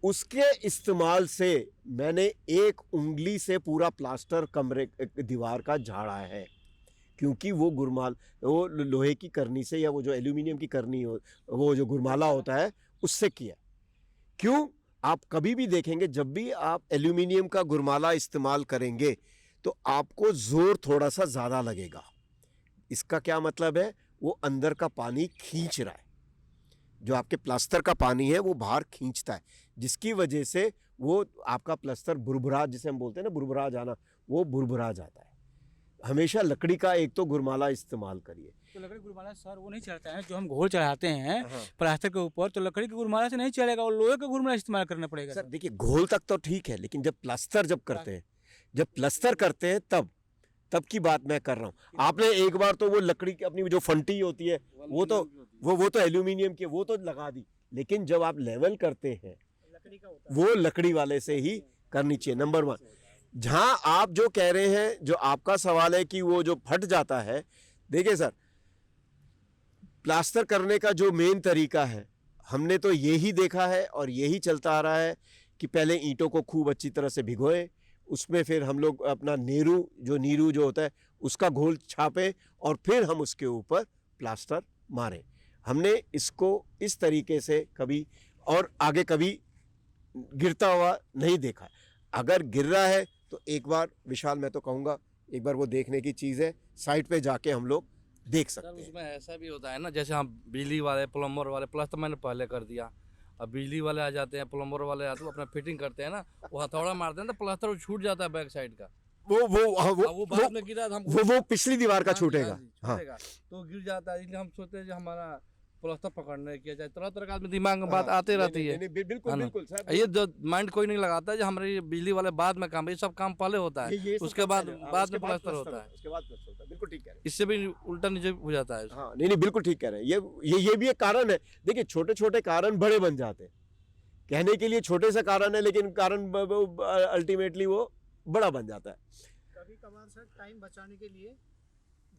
उसके इस्तेमाल से मैंने एक उंगली से पूरा प्लास्टर कमरे दीवार का झाड़ा है, क्योंकि वो वो लोहे की करनी से या वो जो एल्यूमिनियम की करनी हो, वो जो गुरमाला होता है उससे किया। क्यों? आप कभी भी देखेंगे जब भी आप एल्यूमिनियम का गुरमाला इस्तेमाल करेंगे तो आपको जोर थोड़ा सा ज़्यादा लगेगा। इसका क्या मतलब है? वो अंदर का पानी खींच रहा है, जो आपके प्लास्टर का पानी है वो बाहर खींचता है, जिसकी वजह से वो आपका प्लास्टर बुरबुरा, जिसे हम बोलते हैं ना बुरबुरा जाना, वो बुरबुरा जाता है। हमेशा लकड़ी का एक तो गुरमाला इस्तेमाल करिए। तो लकड़ी गुरमाला सर वो नहीं चढ़ता है जो हम घोल चढ़ाते हैं प्लास्टर के ऊपर, तो लकड़ी के गुरमाला से नहीं चलेगा, और लोहे का गुरमाला इस्तेमाल करना पड़ेगा। सर देखिए, घोल तक तो ठीक है, लेकिन जब प्लास्टर करते हैं तब की बात मैं कर रहा हूँ। आपने एक बार तो वो लकड़ी की अपनी जो फंटी होती है वो तो एल्यूमिनियम की, वो तो लगा दी, लेकिन जब आप लेवल करते हैं वो लकड़ी वाले से ही करनी चाहिए। नंबर 1। जहां आप जो कह रहे हैं, जो आपका सवाल है कि वो जो फट जाता है, देखिए सर, प्लास्टर करने का जो मेन तरीका है, हमने तो यही देखा है और यही चलता आ रहा है कि पहले ईंटों को खूब अच्छी तरह से भिगोए, उसमें फिर हम लोग अपना नीरू जो होता है उसका घोल छापे और फिर हम उसके ऊपर प्लास्टर मारें। हमने इसको इस तरीके से कभी और आगे कभी गिरता हुआ नहीं देखा। अगर गिर रहा है तो एक बार विशाल, मैं तो कहूँगा एक बार वो देखने की चीज़ है, साइट पे जाके हम लोग देख सकते हैं। उसमें ऐसा भी होता है ना, जैसे हम बिजली वाले, प्लम्बर वाले, प्लास्टर मैंने पहले कर दिया, अब बिजली वाले आ जाते हैं, प्लम्बर वाले आते हैं, वो अपना फिटिंग करते हैं ना, वो हथौड़ा मारते हैं तो प्लास्टर छूट जाता है बैक साइड का। वो बाद में गिरा तो वो पिछली दीवार का छूटेगा, हाँ, तो गिर जाता है। इसलिए हम सोचते हैं कि हमारा प्लास्टर पकड़ने किया जाए, तरह तरह का आदमी दिमाग में बात आते रहती है। बिल्कुल सर, ये जो माइंड कोई नहीं लगाता है, जो हमारे बिजली वाले बाद में काम, ये सब काम पहले होता है, उसके बाद में प्लास्टर होता है, उसके बाद प्लास्टर होता है। बिल्कुल ठीक कह रहे हैं, इससे भी उल्टा नीचे हो जाता है। हाँ, नहीं बिल्कुल ठीक कह रहे हैं। ये भी एक कारण है। देखिए, छोटे छोटे कारण बड़े बन जाते हैं। कहने के लिए छोटे सा कारण है, लेकिन कारण अल्टीमेटली वो बड़ा बन जाता है। कभी कभार सर टाइम बचाने के लिए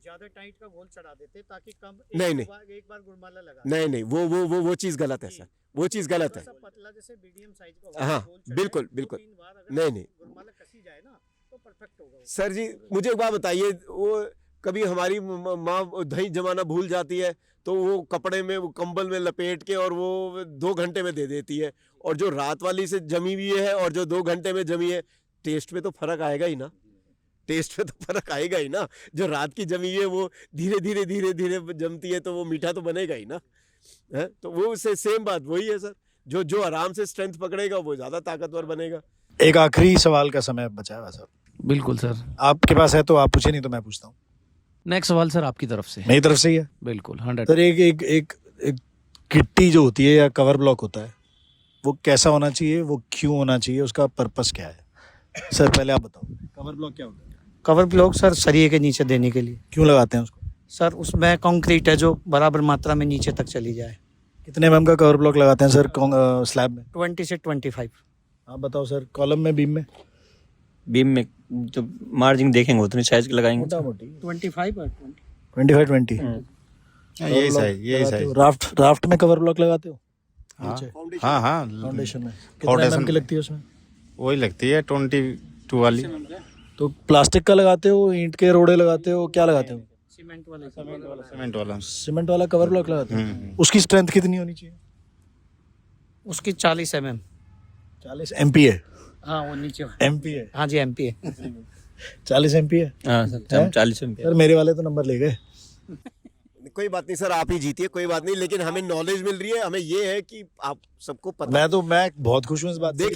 ज्यादा टाइट का घोल चढ़ा देते ताकि कम एक बार गुरमाला लगा। नहीं, वो चीज गलत है सर, वो चीज गलत है। पतला जैसे मीडियम साइज का, हाँ बिल्कुल, नहीं गुरमाला कसी जाए ना तो परफेक्ट होगा। सर जी, मुझे एक बात बताइए, वो कभी हमारी माँ दही जमाना भूल जाती है तो वो कपड़े में, वो कंबल में लपेट के और वो 2 घंटे में दे देती है, और जो रात वाली से जमी हुई है और जो 2 घंटे में जमी है, टेस्ट में तो फर्क आएगा ही ना, टेस्ट में तो फर्क आएगा ही ना। जो रात की जमी है वो धीरे धीरे जमती है तो वो मीठा तो बनेगा ही ना, है? तो वो से सेम बात वही है सर, जो आराम से स्ट्रेंथ पकड़ेगा वो ज्यादा ताकतवर बनेगा। एक आखिरी सवाल का समय बचा हुआ सर। बिल्कुल सर, आपके पास है तो आप पूछे, नहीं तो मैं पूछता हूँ। नेक्स्ट सवाल सर आपकी तरफ से। मेरी तरफ से ही है? बिल्कुल 100। सर एक गिट्टी जो होती है या कवर ब्लॉक होता है, वो कैसा होना चाहिए, वो क्यों होना चाहिए, उसका पर्पस क्या है? सर पहले आप बताओ, कवर ब्लॉक क्या होता है? कवर ब्लॉक सर सरिये के नीचे देने के लिए। क्यों लगाते हैं उसको? सर उसमें कंक्रीट है जो बराबर मात्रा में नीचे तक चली जाए। कितने mm का कवर ब्लॉक लगाते हैं सर स्लैब में? 20 से 25। आप बताओ सर, कॉलम में, बीम में? बीम में जो मार्जिन देखेंगे उतनी साइज की लगाएंगे। मोटा मोटी 25 और 20। यही सही। राफ्ट में कवर ब्लॉक लगाते हो? हाँ, फाउंडेशन में कितने mm की लगती है उसमें? वही लगती है 22 वाली। तो प्लास्टिक का लगाते हो, ईंट के रोड़े लगाते हो, क्या लगाते हो? सीमेंट वाला कवर ब्लॉक लगाते हो। उसकी स्ट्रेंथ कितनी होनी चाहिए? उसकी 40 mm। 40 MPa? हाँ, वो नीचे MPa। हाँ जी, MPa। 40 MPa? हाँ सर, 40 MPa। सर मेरे वाले तो नंबर ले गए। कोई बात नहीं सर, आप ही जीतिए, कोई बात नहीं, लेकिन हमें नॉलेज मिल रही है। हमें ये है कि आप सबको पता। मैं बहुत खुश हूँ इस बात से।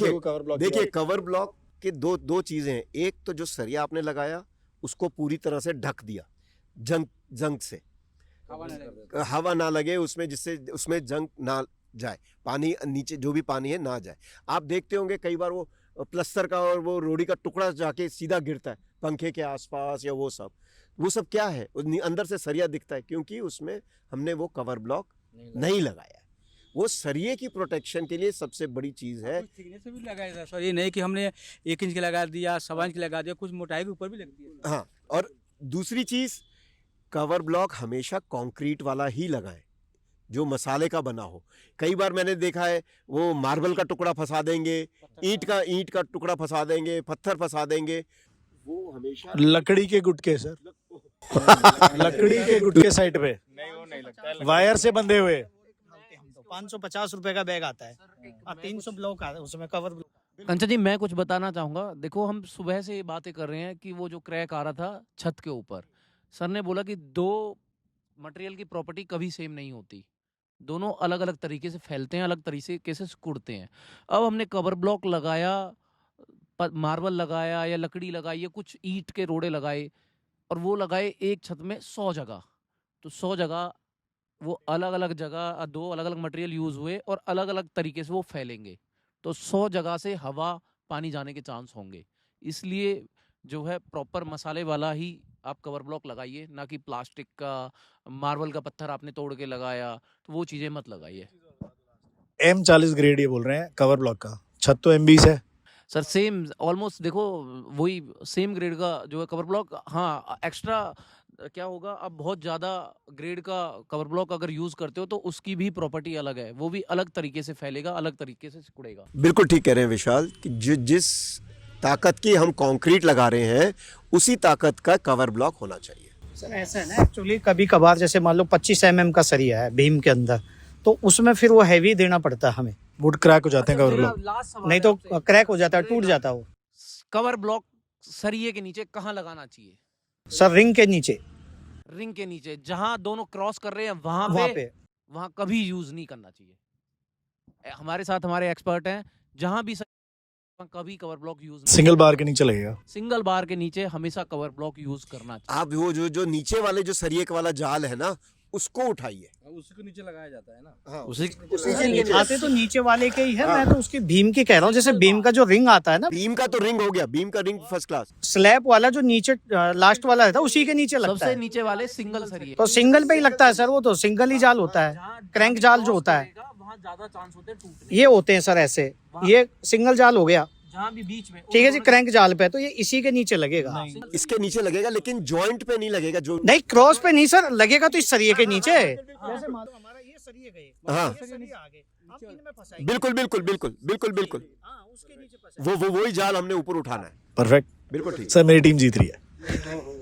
देखिए कवर ब्लॉक के दो चीजें हैं। एक तो जो सरिया आपने लगाया उसको पूरी तरह से ढक दिया जंग से, हवा ना लगे उसमें, जिससे उसमें जंग ना जाए, पानी नीचे जो भी पानी है ना जाए। आप देखते होंगे कई बार वो प्लास्टर का और वो रोड़ी का टुकड़ा जाके सीधा गिरता है पंखे के आसपास, या वो सब क्या है, अंदर से सरिया दिखता है, क्योंकि उसमें हमने वो कवर ब्लॉक नहीं लगाया है। वो सरिये की प्रोटेक्शन के लिए सबसे बड़ी चीज़ है। थिकनेस से भी लगाया था सर, ये नहीं कि हमने 1 इंच के लगा दिया, 1.25 इंच के लगा दिया, कुछ मोटाई के ऊपर भी लग दिया। हाँ, और दूसरी चीज़, कवर ब्लॉक हमेशा कंक्रीट वाला ही लगाएं जो मसाले का बना हो। कई बार मैंने देखा है वो मार्बल का टुकड़ा फंसा देंगे, ईंट का टुकड़ा फंसा देंगे, पत्थर फंसा देंगे। वो हमेशा लकड़ी के गुटके सर, लकड़ी के गुटके साइड पे नहीं, वो नहीं लगता है। वायर से बंधे हुए। 550 रुपए का बैग आता है और 300 ब्लॉक आता है उसमें, कवर ब्लॉक। कंचन जी, मैं कुछ बताना चाहूँगा। देखो, हम सुबह से ये बातें कर रहे हैं कि वो जो क्रैक आ रहा था छत के ऊपर, सर ने बोला कि 2 मटेरियल की प्रॉपर्टी कभी सेम नहीं होती, दोनों अलग अलग तरीके से फैलते हैं, अलग तरीके से सिकुड़ते हैं। अब हमने कवर ब्लॉक लगाया, मार्बल लगाया या लकड़ी लगाई या कुछ ईंट के रोड़े लगाए, और वो लगाए एक छत में 100 जगह, तो 100 जगह वो अलग अलग जगह 2 अलग अलग मटेरियल यूज़ हुए और अलग अलग तरीके से वो फैलेंगे, तो 100 जगह से हवा पानी जाने के चांस होंगे। इसलिए जो है प्रॉपर मसाले वाला ही आप कवर ब्लॉक लगाइए, ना कि प्लास्टिक का, मार्बल का पत्थर आपने तोड़ के लगाया, तो वो चीज़ें मत लगाइए। M40 ग्रेड ये बोल रहे हैं कवर ब्लॉक का, छत तो M20 है सर। सेम ऑलमोस्ट, देखो वही सेम ग्रेड का जो है कवर ब्लॉक। हाँ, एक्स्ट्रा क्या होगा, अब बहुत ज़्यादा ग्रेड का कवर ब्लॉक अगर यूज़ करते हो तो उसकी भी प्रॉपर्टी अलग है, वो भी अलग तरीके से फैलेगा, अलग तरीके से सिकुड़ेगा। बिल्कुल ठीक कह रहे हैं विशाल कि जिस ताकत की हम कंक्रीट लगा रहे हैं उसी ताकत का कवर ब्लॉक होना चाहिए। सर ऐसा है ना, एक्चुअली कभी कभार जैसे मान लो 25 mm का सरिया है बीम के अंदर, तो उसमें फिर वो हैवी देना पड़ता है हमें, वुड क्रैक हो जाते हैं कवर ब्लॉक, नहीं तो क्रैक हो जाता है, टूट जाता है वो। कवर ब्लॉक सरिये के नीचे कहाँ लगाना चाहिए? सर रिंग के नीचे, रिंग के नीचे, जहां दोनों क्रॉस कर रहे हैं वहां पे वहां कभी यूज नहीं करना चाहिए। हमारे साथ हमारे एक्सपर्ट हैं, जहां भी कभी कवर ब्लॉक यूज नहीं, सिंगल बार के नीचे लगेगा, सिंगल बार के नीचे हमेशा कवर ब्लॉक यूज करना चाहिए। आप वो जो नीचे वाले जो सरिये वाला जाल है ना, उसको उठाइए, उसको नीचे लगाया जाता है ना। हाँ, उसी आते तो नीचे वाले के ही है। मैं तो उसकी भीम की कह रहा हूँ, जैसे भीम का जो रिंग आता है ना, बीम का तो रिंग हो गया, बीम का रिंग फर्स्ट क्लास, स्लैब वाला जो नीचे लास्ट वाला रहता है उसी के नीचे लगता सबसे है। नीचे वाले सिंगल सरिये, तो सिंगल पे ही लगता है सर, वो तो सिंगल ही जाल होता है, क्रैंक जाल जो होता है वहाँ ज्यादा चांस होते हैं टूटने। ये होते हैं सर ऐसे, ये सिंगल जाल हो गया, जहाँ भी बीच में, ठीक है जी, क्रैंक जाल पे तो ये इसी के नीचे लगेगा, इसके नीचे लगेगा, लेकिन जॉइंट पे नहीं लगेगा। जो नहीं, क्रॉस पे नहीं सर लगेगा, तो इस सरिये के नीचे। जैसे मान लो हमारा ये सरिये गए, हाँ, ये सरिये आगे, आप इनमें फंसाएंगे। बिल्कुल बिल्कुल बिल्कुल बिल्कुल बिल्कुल, उसके नीचे फंसाएंगे। वही जाल हमने ऊपर उठाना है। परफेक्ट, बिल्कुल ठीक सर मेरी टीम जीत रही है।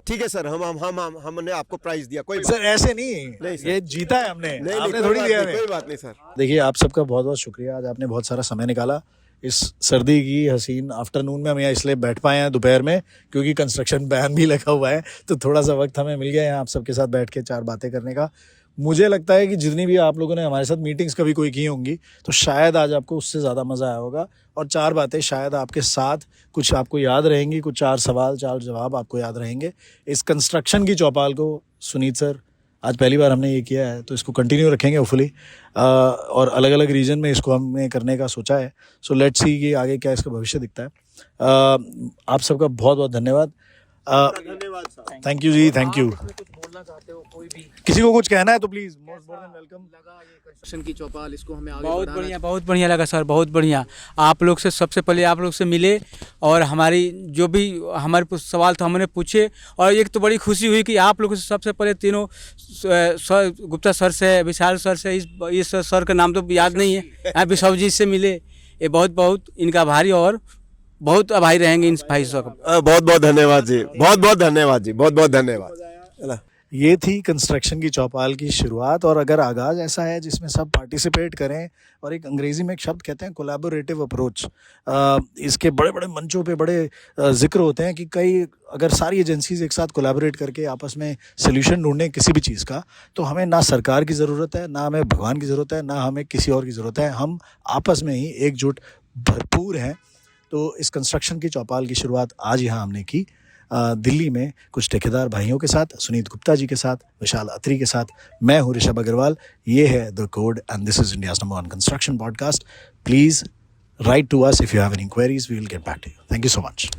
ठीक है सर, हमने आपको प्राइज दिया, कोई सर ऐसे नहीं सर। ये जीता है हमने, नहीं, आपने कोई थोड़ी बात दिया नहीं, हमें। कोई बात नहीं सर। देखिए आप सबका बहुत बहुत शुक्रिया, आज आपने बहुत सारा समय निकाला इस सर्दी की हसीन आफ्टरनून में। हम यहाँ इसलिए बैठ पाए हैं दोपहर में क्योंकि कंस्ट्रक्शन बैन भी लगा हुआ है, तो थोड़ा सा वक्त हमें मिल गया यहाँ आप सबके साथ बैठ के 4 बातें करने का। मुझे लगता है कि जितनी भी आप लोगों ने हमारे साथ मीटिंग्स कभी कोई की होंगी तो शायद आज आपको उससे ज़्यादा मज़ा आया होगा, और 4 बातें शायद आपके साथ कुछ आपको याद रहेंगी, कुछ 4 सवाल 4 जवाब आपको याद रहेंगे। इस कंस्ट्रक्शन की चौपाल को सुनीत सर आज पहली बार हमने ये किया है, तो इसको कंटिन्यू रखेंगे होपफुली, और अलग अलग रीजन में इसको हमने करने का सोचा है। सो लेट्स सी कि आगे क्या इसका भविष्य दिखता है। आप सबका बहुत बहुत धन्यवाद। Thank you ji, thank you. बोलना चाहते हो कोई भी, किसी को कुछ कहना है तो please, most more than welcome. लगा ये कंस्ट्रक्शन की चौपाल, इसको हमें आगे बहुत बढ़ाना बढ़िया, बहुत बढ़िया लगा सर, बहुत बढ़िया। आप लोग से सबसे पहले आप लोग से मिले और हमारी जो भी हमारे सवाल था हमने पूछे, और एक तो बड़ी खुशी हुई कि आप लोगों से सबसे पहले तीनों सर, गुप्ता सर से, विशाल सर से, इस सर का नाम तो याद नहीं है, विश्वजीत से मिले। ये बहुत बहुत इनका आभारी और बहुत आभारी रहेंगे इन भाई साहब। बहुत बहुत धन्यवाद जी, बहुत बहुत धन्यवाद जी, बहुत बहुत धन्यवाद। ये थी कंस्ट्रक्शन की चौपाल की शुरुआत, और अगर आगाज़ ऐसा है जिसमें सब पार्टिसिपेट करें, और एक अंग्रेज़ी में एक शब्द कहते हैं कोलैबोरेटिव अप्रोच, इसके बड़े बड़े मंचों पे बड़े जिक्र होते हैं कि कई अगर सारी एजेंसीज एक साथ कोलैबोरेट करके आपस में सोल्यूशन ढूंढें किसी भी चीज़ का, तो हमें ना सरकार की ज़रूरत है, ना हमें भगवान की ज़रूरत है, ना हमें किसी और की ज़रूरत है, हम आपस में ही एकजुट भरपूर हैं। तो इस कंस्ट्रक्शन की चौपाल की शुरुआत आज यहाँ हमने की दिल्ली में कुछ ठेकेदार भाइयों के साथ, सुनीत गुप्ता जी के साथ, विशाल अत्री के साथ। मैं हूँ ऋषभ अग्रवाल, ये है the code and this is India's number 1 construction podcast. Please write to us if you have any queries, we will get back to you. Thank you so much.